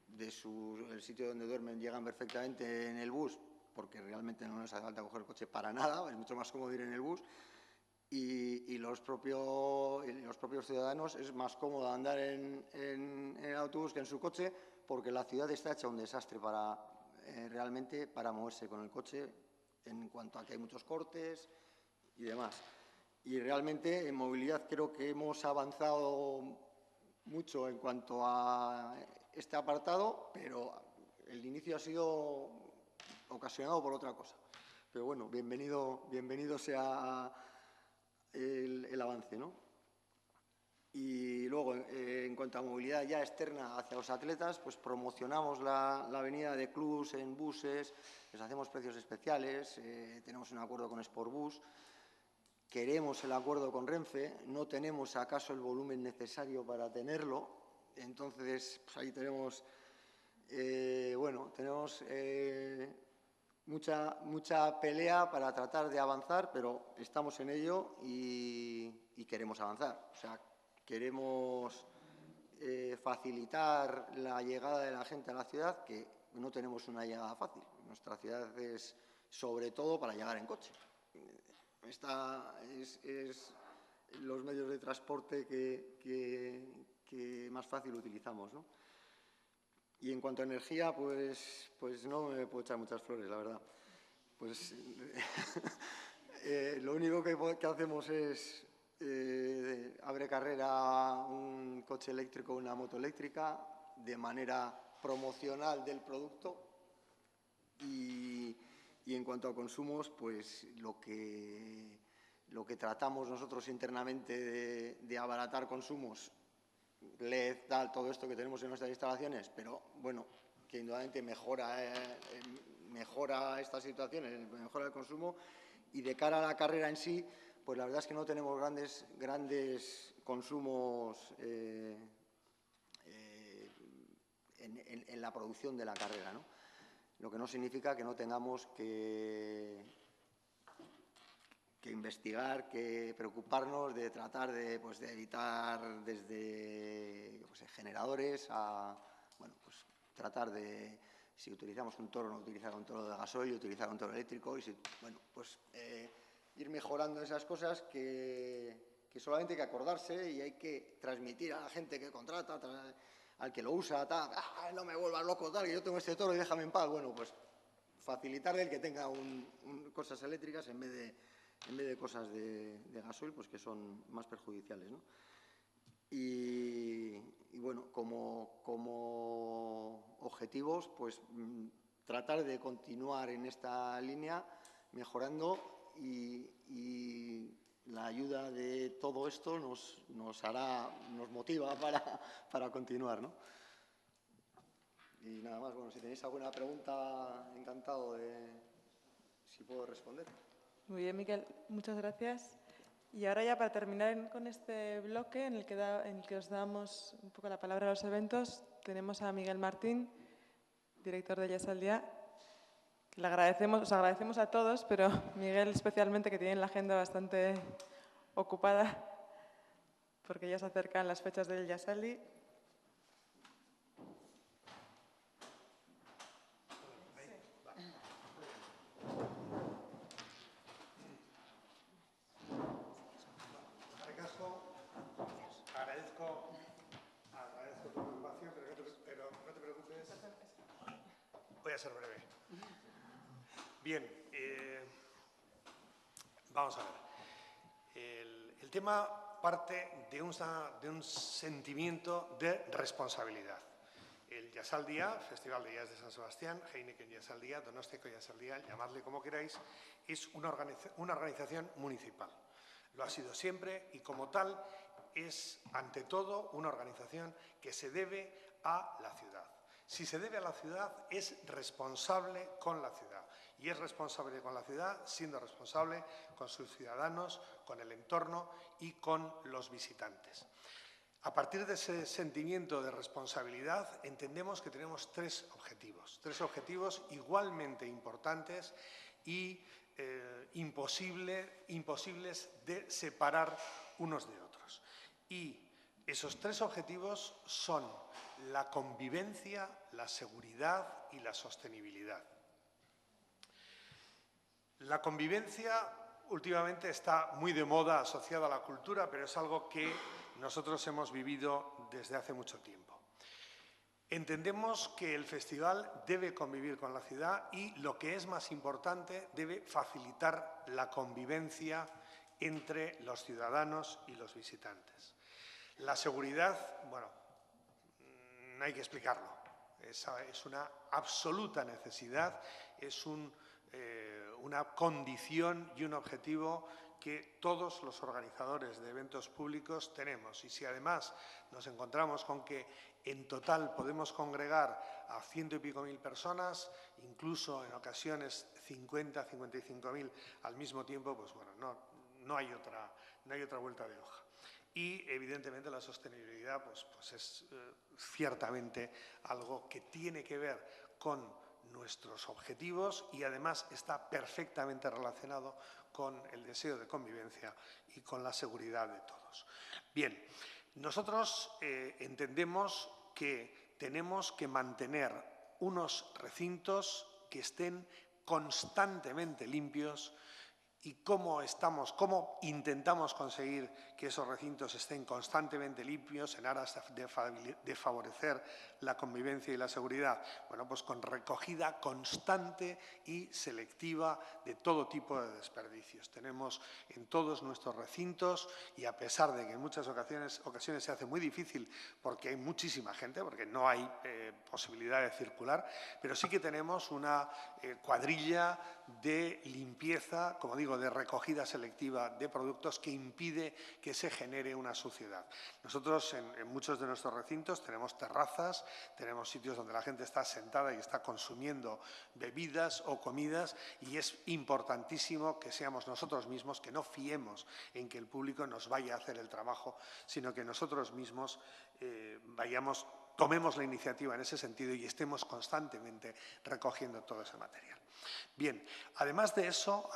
del sitio donde duermen llegan perfectamente en el bus porque realmente no nos hace falta coger el coche para nada, es mucho más cómodo ir en el bus. Y los propios ciudadanos es más cómodo andar en el autobús que en su coche, porque la ciudad está hecha un desastre realmente para moverse con el coche, en cuanto a que hay muchos cortes y demás. Y realmente en movilidad creo que hemos avanzado mucho en cuanto a este apartado, pero el inicio ha sido ocasionado por otra cosa. Pero bueno, bienvenido sea el avance, ¿no? Y luego, en cuanto a movilidad ya externa hacia los atletas, pues promocionamos la venida de clubs en buses, les hacemos precios especiales, tenemos un acuerdo con Sportbus, queremos el acuerdo con Renfe, no tenemos acaso el volumen necesario para tenerlo, entonces pues ahí tenemos, mucha pelea para tratar de avanzar, pero estamos en ello y queremos avanzar. O sea, queremos facilitar la llegada de la gente a la ciudad, que no tenemos una llegada fácil. Nuestra ciudad es sobre todo para llegar en coche. Es los medios de transporte que más fácil utilizamos, ¿no? Y en cuanto a energía, pues no me puedo echar muchas flores, la verdad. Pues lo único que hacemos es abre carrera un coche eléctrico o una moto eléctrica de manera promocional del producto y en cuanto a consumos, pues lo que tratamos nosotros internamente de abaratar consumos, LED, tal, todo esto que tenemos en nuestras instalaciones, pero bueno, que indudablemente mejora estas situaciones, mejora el consumo, y de cara a la carrera en sí, pues la verdad es que no tenemos grandes consumos en la producción de la carrera, ¿no? Lo que no significa que no tengamos que investigar, que preocuparnos de tratar de evitar desde generadores a, tratar de, si utilizamos un toro, no utilizar un toro de gasoil, utilizar un toro eléctrico y ir mejorando esas cosas que solamente hay que acordarse y hay que transmitir a la gente que contrata, al que lo usa, tal, no me vuelvas loco, tal, que yo tengo este toro y déjame en paz. Bueno, pues facilitarle el que tenga cosas eléctricas en vez de cosas de gasoil, pues que son más perjudiciales, ¿no? Y bueno, como objetivos, pues tratar de continuar en esta línea, mejorando y la ayuda de todo esto nos motiva para continuar, ¿no? Y nada más, bueno, si tenéis alguna pregunta, encantado si puedo responder. Muy bien, Miquel, muchas gracias. Y ahora ya para terminar con este bloque en el que os damos un poco la palabra a los eventos, tenemos a Miguel Martín, director de Jazz al Día. Os agradecemos a todos, pero Miguel especialmente, que tiene la agenda bastante ocupada, porque ya se acercan las fechas del Jazaldi. Agradezco tu preocupación, pero no te preocupes. Voy a ser breve. Bien, vamos a ver. El tema parte de un sentimiento de responsabilidad. El Jazz al Día, Festival de Jazz de San Sebastián, Heineken Jazz al Día, Donostiako Jazz al Día, llamadle como queráis, es una organización municipal. Lo ha sido siempre y como tal es, ante todo, una organización que se debe a la ciudad. Si se debe a la ciudad, es responsable con la ciudad. Y es responsable con la ciudad, siendo responsable con sus ciudadanos, con el entorno y con los visitantes. A partir de ese sentimiento de responsabilidad, entendemos que tenemos tres objetivos igualmente importantes y imposibles de separar unos de otros. Y esos tres objetivos son la convivencia, la seguridad y la sostenibilidad. La convivencia últimamente está muy de moda asociada a la cultura, pero es algo que nosotros hemos vivido desde hace mucho tiempo. Entendemos que el festival debe convivir con la ciudad y, lo que es más importante, debe facilitar la convivencia entre los ciudadanos y los visitantes. La seguridad, bueno, no hay que explicarlo, es una absoluta necesidad, es una condición y un objetivo que todos los organizadores de eventos públicos tenemos. Y si además nos encontramos con que en total podemos congregar a 100 y pico mil personas, incluso en ocasiones 50, 55.000 al mismo tiempo, pues bueno, no hay otra vuelta de hoja. Y, evidentemente, la sostenibilidad pues es ciertamente algo que tiene que ver con nuestros objetivos y, además, está perfectamente relacionado con el deseo de convivencia y con la seguridad de todos. Bien, nosotros entendemos que tenemos que mantener unos recintos que estén constantemente limpios. ¿Y cómo intentamos conseguir que esos recintos estén constantemente limpios en aras de favorecer la convivencia y la seguridad? Bueno, pues con recogida constante y selectiva de todo tipo de desperdicios. Tenemos en todos nuestros recintos, y a pesar de que en muchas ocasiones se hace muy difícil porque hay muchísima gente, porque no hay posibilidad de circular, pero sí que tenemos una cuadrilla de limpieza, como digo, de recogida selectiva de productos, que impide que se genere una suciedad. Nosotros en muchos de nuestros recintos tenemos terrazas, tenemos sitios donde la gente está sentada y está consumiendo bebidas o comidas, y es importantísimo que seamos nosotros mismos, que no fiemos en que el público nos vaya a hacer el trabajo, sino que nosotros mismos tomemos la iniciativa en ese sentido y estemos constantemente recogiendo todo ese material. Bien, además de eso,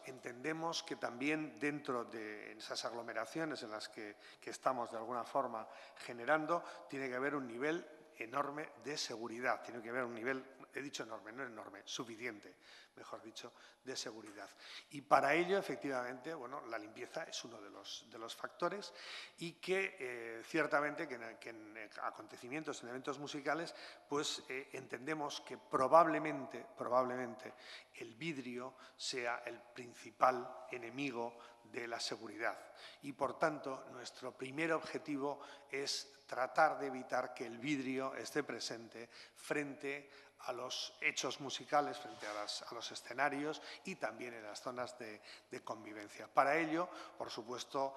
entendemos que también dentro de esas aglomeraciones en las que estamos de alguna forma generando, tiene que haber un nivel enorme de seguridad, tiene que haber un nivel, he dicho enorme, no enorme, suficiente, mejor dicho, de seguridad. Y para ello, efectivamente, bueno, la limpieza es uno de los factores, y que ciertamente que en acontecimientos, en eventos musicales, pues entendemos que probablemente el vidrio sea el principal enemigo de la seguridad. Y, por tanto, nuestro primer objetivo es tratar de evitar que el vidrio esté presente frente a los hechos musicales, frente a los escenarios y también en las zonas de convivencia. Para ello, por supuesto,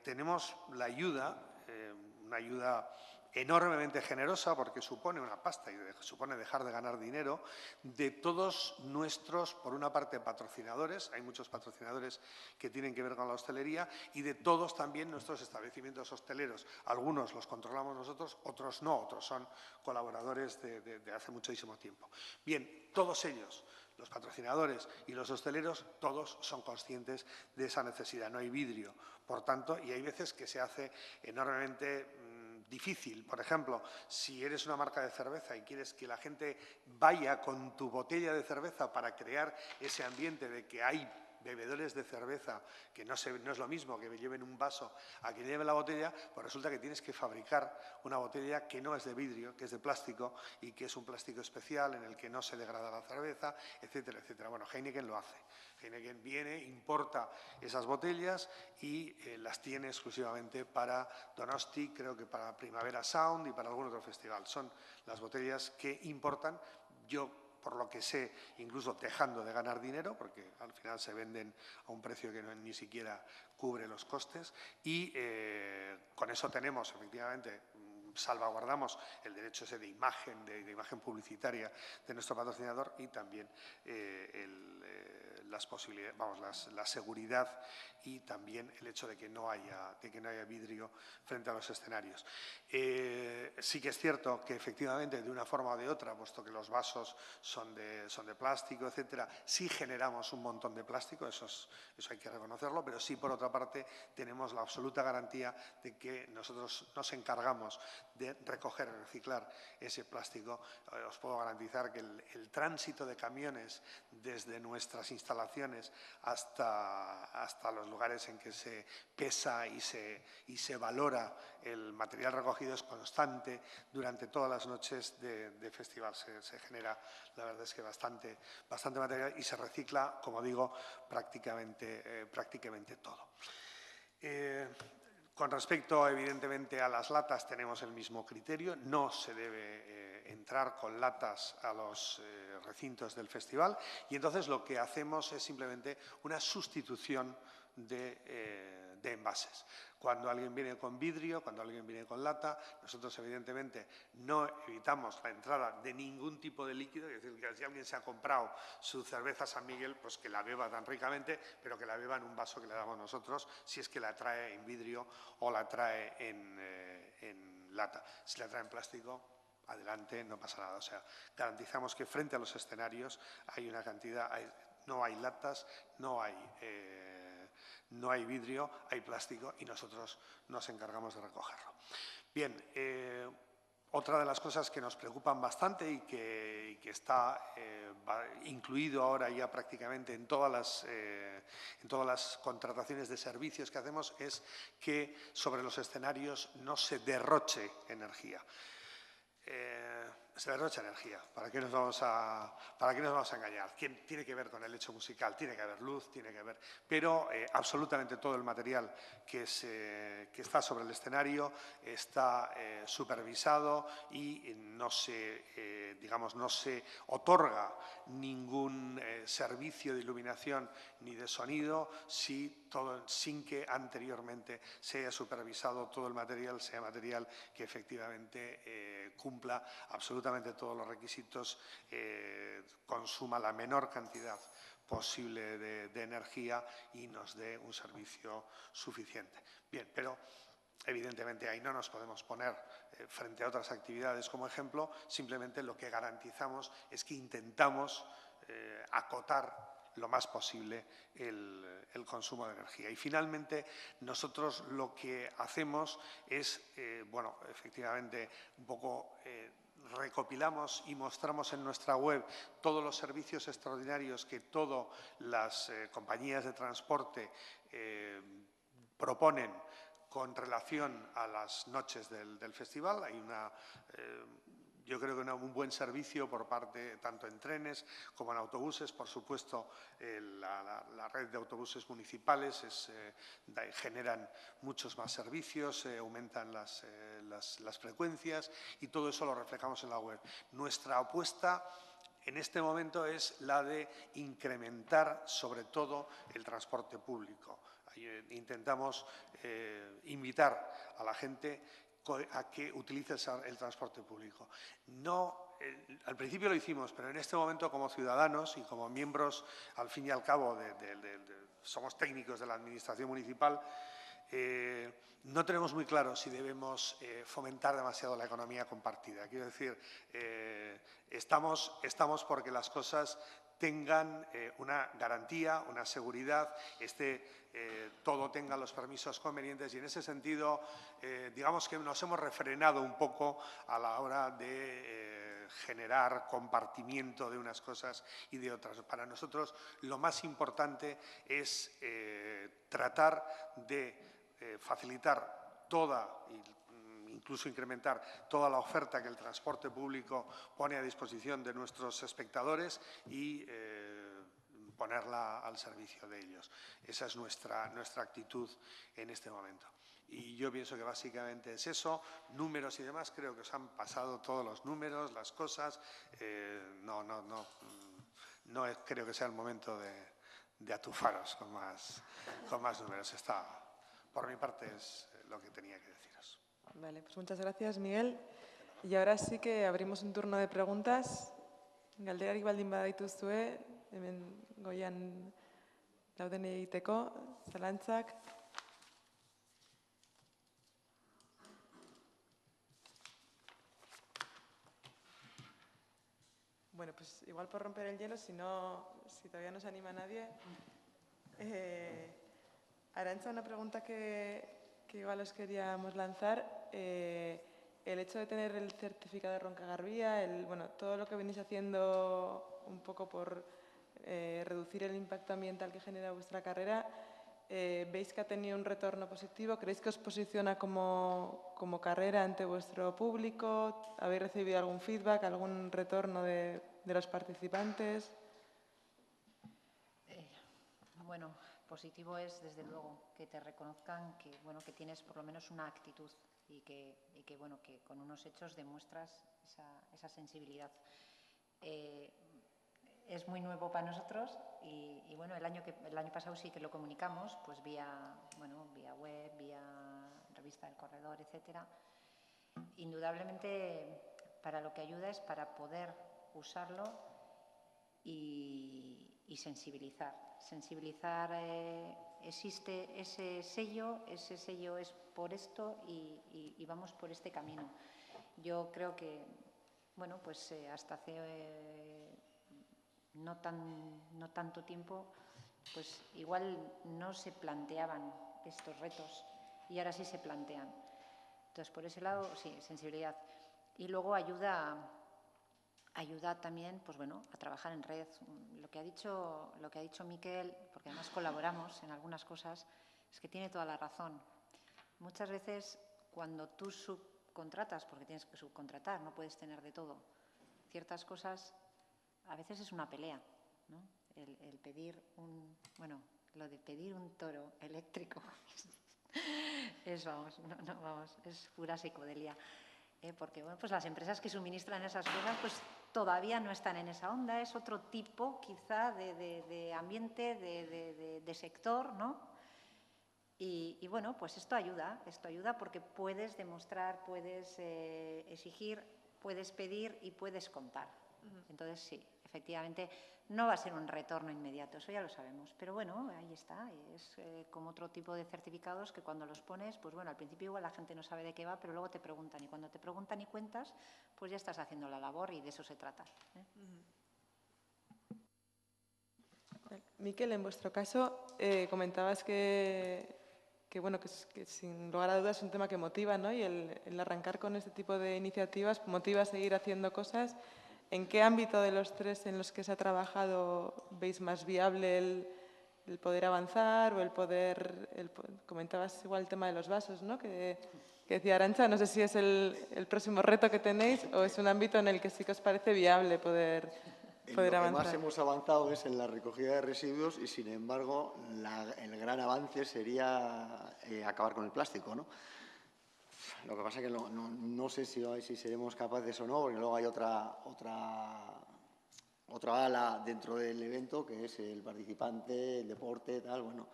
tenemos la ayuda, una ayuda enormemente generosa, porque supone una pasta y supone dejar de ganar dinero, de todos nuestros, por una parte, patrocinadores, hay muchos patrocinadores que tienen que ver con la hostelería, y de todos también nuestros establecimientos hosteleros. Algunos los controlamos nosotros, otros no, otros son colaboradores de hace muchísimo tiempo. Bien, todos ellos, los patrocinadores y los hosteleros, todos son conscientes de esa necesidad. No hay vidrio, por tanto, y hay veces que se hace enormemente difícil. Por ejemplo, si eres una marca de cerveza y quieres que la gente vaya con tu botella de cerveza para crear ese ambiente de que hay bebedores de cerveza, que no es lo mismo que lleven un vaso a que lleven la botella, pues resulta que tienes que fabricar una botella que no es de vidrio, que es de plástico, y que es un plástico especial en el que no se degrada la cerveza, etcétera, etcétera. Bueno, Heineken lo hace. Heineken viene, importa esas botellas y las tiene exclusivamente para Donosti, creo que para Primavera Sound y para algún otro festival. Son las botellas que importan. Yo, por lo que sé, incluso dejando de ganar dinero, porque al final se venden a un precio que ni siquiera cubre los costes, y con eso tenemos, efectivamente, salvaguardamos el derecho ese de imagen, de imagen publicitaria de nuestro patrocinador, y también las posibilidades, la seguridad, y también el hecho de que no haya vidrio frente a los escenarios. Sí que es cierto que, efectivamente, de una forma o de otra, puesto que los vasos son de plástico, etcétera, sí generamos un montón de plástico, eso hay que reconocerlo, pero sí, por otra parte, tenemos la absoluta garantía de que nosotros nos encargamos de recoger y reciclar ese plástico. Os puedo garantizar que el tránsito de camiones desde nuestras instalaciones instalaciones hasta los lugares en que se pesa y se valora el material recogido es constante. Durante todas las noches de festival se genera, la verdad es que bastante material y se recicla, como digo, prácticamente todo. Con respecto, evidentemente, a las latas, tenemos el mismo criterio. No se debe entrar con latas a los recintos del festival y entonces lo que hacemos es simplemente una sustitución de envases. Cuando alguien viene con vidrio, cuando alguien viene con lata, nosotros evidentemente no evitamos la entrada de ningún tipo de líquido, es decir, que si alguien se ha comprado su cerveza San Miguel, pues que la beba tan ricamente, pero que la beba en un vaso que le damos nosotros, si es que la trae en vidrio o la trae en lata. Si la trae en plástico, adelante, no pasa nada. O sea, garantizamos que frente a los escenarios hay una cantidad, no hay latas, no hay vidrio, hay plástico y nosotros nos encargamos de recogerlo. Bien, otra de las cosas que nos preocupan bastante y que está incluido ahora ya prácticamente en todas las contrataciones de servicios que hacemos es que sobre los escenarios no se derroche energía. Se derrocha energía. ¿Para qué nos vamos a engañar? Tiene que ver con el hecho musical, tiene que haber luz, tiene que haber… Pero absolutamente todo el material que está sobre el escenario está supervisado y no se otorga ningún servicio de iluminación ni de sonido sin que anteriormente se haya supervisado todo el material, sea material que efectivamente cumpla absolutamente todos los requisitos, consuma la menor cantidad posible de energía y nos dé un servicio suficiente. Bien, pero evidentemente ahí no nos podemos poner frente a otras actividades como ejemplo, simplemente lo que garantizamos es que intentamos acotar lo más posible el consumo de energía. Y finalmente, nosotros lo que hacemos es, efectivamente, un poco recopilamos y mostramos en nuestra web todos los servicios extraordinarios que todas las compañías de transporte proponen con relación a las noches del festival. Hay yo creo que un buen servicio por parte, tanto en trenes como en autobuses. Por supuesto, la red de autobuses municipales generan muchos más servicios, aumentan las frecuencias y todo eso lo reflejamos en la web. Nuestra apuesta en este momento es la de incrementar sobre todo el transporte público. Intentamos invitar a la gente a que utilice el transporte público. Al principio lo hicimos, pero en este momento como ciudadanos y como miembros, al fin y al cabo, somos técnicos de la Administración municipal, no tenemos muy claro si debemos fomentar demasiado la economía compartida. Quiero decir, estamos porque las cosas tengan una garantía, una seguridad, todo tenga los permisos convenientes y en ese sentido, digamos que nos hemos refrenado un poco a la hora de generar compartimiento de unas cosas y de otras. Para nosotros lo más importante es tratar de facilitar incluso incrementar toda la oferta que el transporte público pone a disposición de nuestros espectadores y ponerla al servicio de ellos. Esa es nuestra actitud en este momento. Y yo pienso que básicamente es eso, números y demás, creo que os han pasado todos los números, las cosas, no creo que sea el momento de atufaros con más números. Por mi parte es lo que tenía que deciros. Vale, pues muchas gracias, Miguel. Y ahora sí que abrimos un turno de preguntas. Galderarik baldin badaituzue, hemen goian dauden egiteko, zalantzak. Bueno, pues igual por romper el hielo, si todavía no se anima nadie. Arantxa, una pregunta que igual os queríamos lanzar. El hecho de tener el certificado de Roncagarbía, todo lo que venís haciendo un poco por reducir el impacto ambiental que genera vuestra carrera, ¿veis que ha tenido un retorno positivo? ¿Creéis que os posiciona como carrera ante vuestro público? ¿Habéis recibido algún feedback, algún retorno de los participantes? Bueno, positivo es, desde luego, que te reconozcan que, bueno, que tienes por lo menos una actitud y que bueno, que con unos hechos demuestras esa sensibilidad. Es muy nuevo para nosotros y bueno, el año pasado sí que lo comunicamos, pues vía web, vía revista del Corredor, etcétera. Indudablemente, para lo que ayuda es para poder usarlo y sensibilizar. Existe ese sello es por esto y vamos por este camino. Yo creo que, bueno, pues hasta hace no tanto tiempo, pues igual no se planteaban estos retos y ahora sí se plantean. Entonces, por ese lado, sí, sensibilidad. Y luego ayuda también, pues bueno, a trabajar en red. Lo que ha dicho Miquel, porque además colaboramos en algunas cosas, es que tiene toda la razón. Muchas veces, cuando tú subcontratas, porque tienes que subcontratar, no puedes tener de todo, ciertas cosas, a veces es una pelea, ¿no? El pedir lo de pedir un toro eléctrico es pura psicodelia. Porque bueno, pues las empresas que suministran esas cosas pues todavía no están en esa onda, es otro tipo quizá de ambiente, de sector, ¿no? Y bueno, pues esto ayuda porque puedes demostrar, puedes exigir, puedes pedir y puedes contar. Entonces sí, efectivamente no va a ser un retorno inmediato, eso ya lo sabemos, pero bueno, ahí está, es como otro tipo de certificados que cuando los pones, pues bueno, al principio igual la gente no sabe de qué va, pero luego te preguntan y cuando te preguntan y cuentas, pues ya estás haciendo la labor y de eso se trata. Miquel, en vuestro caso comentabas que sin lugar a dudas es un tema que motiva, ¿no? Y el arrancar con este tipo de iniciativas motiva a seguir haciendo cosas. ¿En qué ámbito de los tres en los que se ha trabajado veis más viable el poder avanzar o comentabas igual el tema de los vasos, ¿no? Que decía Arantxa, no sé si es el próximo reto que tenéis o es un ámbito en el que sí que os parece viable poder Lo que avanzar. más hemos avanzado es en la recogida de residuos y, sin embargo, el gran avance sería acabar con el plástico, ¿no? Lo que pasa es que no sé si seremos capaces o no, porque luego hay otra ala dentro del evento, que es el participante, el deporte, tal. Bueno,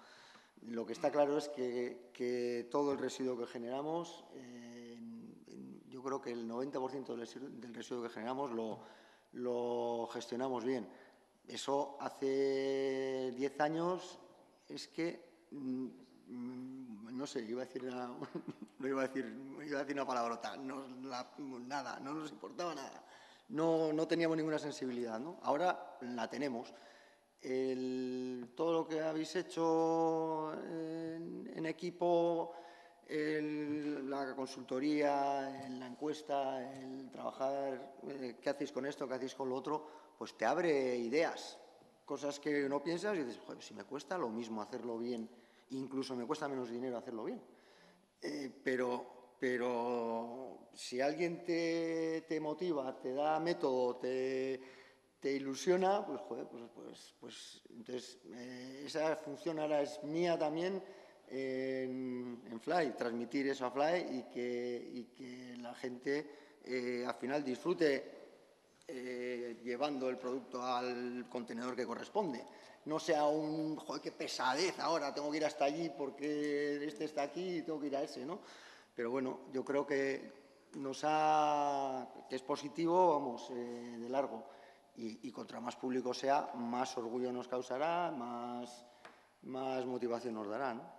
lo que está claro es que todo el residuo que generamos, yo creo que el 90% del residuo que generamos lo gestionamos bien. Eso hace 10 años es que, no sé, iba a decir una palabrota, nada, no nos importaba nada, no teníamos ninguna sensibilidad, ¿no? Ahora la tenemos. Todo lo que habéis hecho en equipo, la consultoría, la encuesta, el trabajar, qué hacéis con esto, qué hacéis con lo otro, pues te abre ideas, cosas que no piensas y dices, joder, si me cuesta lo mismo hacerlo bien, incluso me cuesta menos dinero hacerlo bien. Pero si alguien te motiva, te da método, te ilusiona, pues joder, pues entonces esa función ahora es mía también en Fly, transmitir eso a Fly y que la gente al final disfrute llevando el producto al contenedor que corresponde. No sea joder, qué pesadez ahora, tengo que ir hasta allí porque este está aquí y tengo que ir a ese, ¿no? Pero bueno, yo creo que que es positivo, vamos, de largo. Y contra más público sea, más orgullo nos causará, más motivación nos dará, ¿no?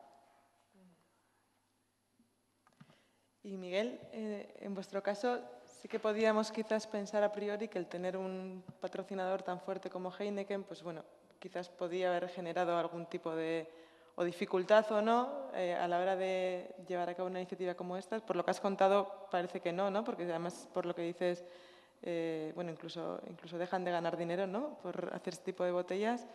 Y Miguel, en vuestro caso, sí que podíamos quizás pensar a priori que el tener un patrocinador tan fuerte como Heineken, pues bueno, quizás podía haber generado algún tipo de dificultad o no a la hora de llevar a cabo una iniciativa como esta. Por lo que has contado parece que no, ¿no? Porque además, por lo que dices, bueno, incluso dejan de ganar dinero, ¿no?, por hacer este tipo de botellas.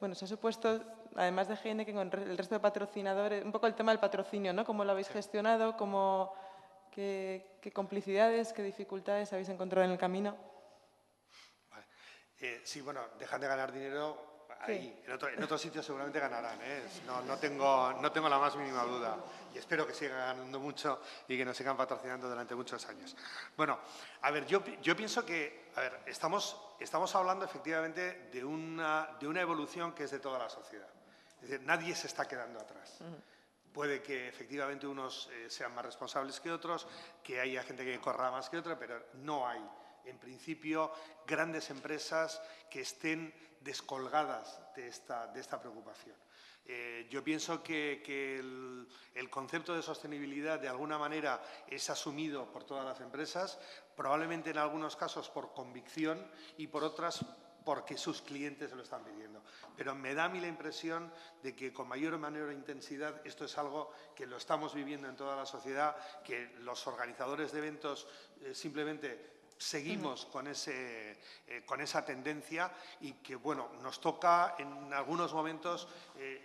Bueno, se ha supuesto, además de Heineken, con el resto de patrocinadores, un poco el tema del patrocinio, ¿no? ¿Cómo lo habéis gestionado? ¿Qué complicidades, qué dificultades habéis encontrado en el camino? Vale. Sí, bueno, dejan de ganar dinero ahí. Sí. En otros sitios seguramente ganarán, ¿eh? No tengo la más mínima duda. Y espero que sigan ganando mucho y que nos sigan patrocinando durante muchos años. Bueno, a ver, yo pienso que, a ver, estamos hablando efectivamente de una evolución que es de toda la sociedad. Es decir, nadie se está quedando atrás. Puede que efectivamente unos sean más responsables que otros, que haya gente que corra más que otra, pero no hay, en principio, grandes empresas que estén descolgadas de esta preocupación. Yo pienso que el concepto de sostenibilidad, de alguna manera, es asumido por todas las empresas, probablemente en algunos casos por convicción y por otras porque sus clientes se lo están pidiendo. Pero me da a mí la impresión de que con mayor o menor intensidad esto es algo que lo estamos viviendo en toda la sociedad, que los organizadores de eventos simplemente seguimos con esa tendencia y que, bueno, nos toca en algunos momentos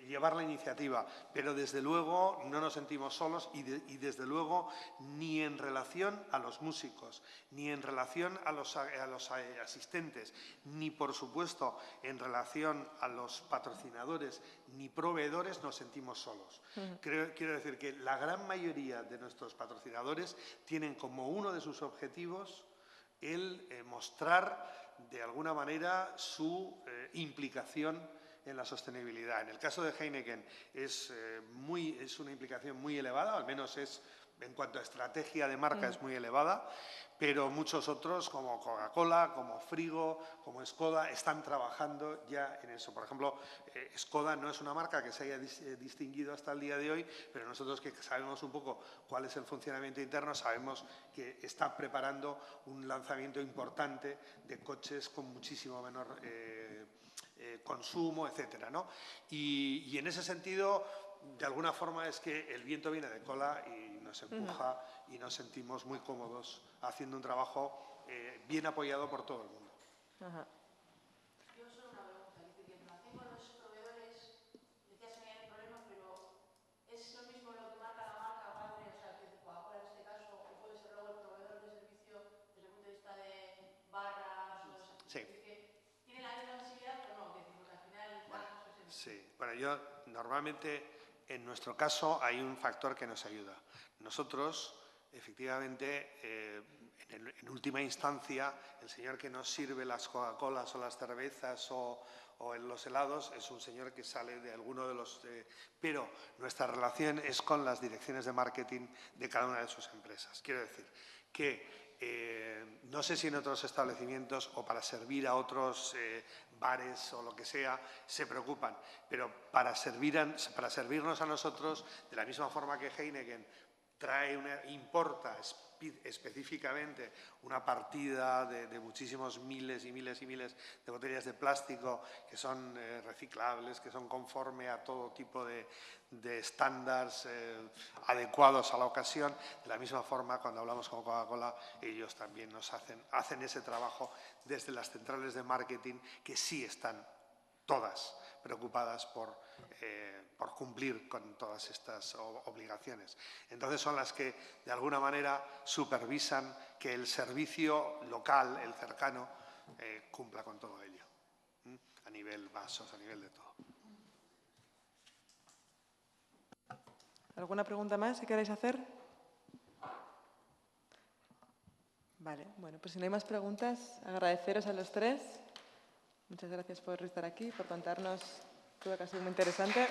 llevar la iniciativa, pero desde luego no nos sentimos solos y desde luego ni en relación a los músicos, ni en relación a los asistentes, ni por supuesto en relación a los patrocinadores ni proveedores nos sentimos solos. Quiero decir que la gran mayoría de nuestros patrocinadores tienen como uno de sus objetivos el mostrar de alguna manera su implicación en la sostenibilidad. En el caso de Heineken es una implicación muy elevada, al menos en cuanto a estrategia de marca es muy elevada, pero muchos otros como Coca-Cola, como Frigo, como Skoda están trabajando ya en eso. Por ejemplo, Skoda no es una marca que se haya distinguido hasta el día de hoy, pero nosotros que sabemos un poco cuál es el funcionamiento interno, sabemos que está preparando un lanzamiento importante de coches con muchísimo menor consumo, etcétera, ¿no? Y en ese sentido, de alguna forma es que el viento viene de cola y nos empuja y nos sentimos muy cómodos haciendo un trabajo bien apoyado por todo el mundo. Ajá. Yo solo una pregunta, dice que en relación con los proveedores, decías que hay problema, pero ¿es lo mismo lo que marca la marca padre, o sea, que Coca-Cola en este caso, o puede ser luego el proveedor de servicio desde el punto de vista de barras o de Sí. ¿tiene la misma sensibilidad o no? Porque al final Sí, bueno, yo normalmente en nuestro caso hay un factor que nos ayuda. Nosotros, efectivamente, en última instancia, el señor que nos sirve las Coca-Colas o las cervezas o en los helados es un señor que sale de alguno de los... pero nuestra relación es con las direcciones de marketing de cada una de sus empresas. Quiero decir que no sé si en otros establecimientos o para servir a otros bares o lo que sea se preocupan, pero para servirnos a nosotros, de la misma forma que Heineken importa específicamente una partida de muchísimos miles y miles y miles de botellas de plástico que son reciclables, que son conforme a todo tipo de estándares adecuados a la ocasión. De la misma forma, cuando hablamos con Coca-Cola, ellos también nos hacen ese trabajo desde las centrales de marketing que sí están todas preocupadas por cumplir con todas estas obligaciones. Entonces son las que, de alguna manera, supervisan que el servicio local, el cercano, cumpla con todo ello. A nivel vasos, a nivel de todo. ¿Alguna pregunta más que queráis hacer? Vale, bueno, pues si no hay más preguntas, agradeceros a los tres. Muchas gracias por estar aquí, por contarnos todo, que ha sido muy interesante.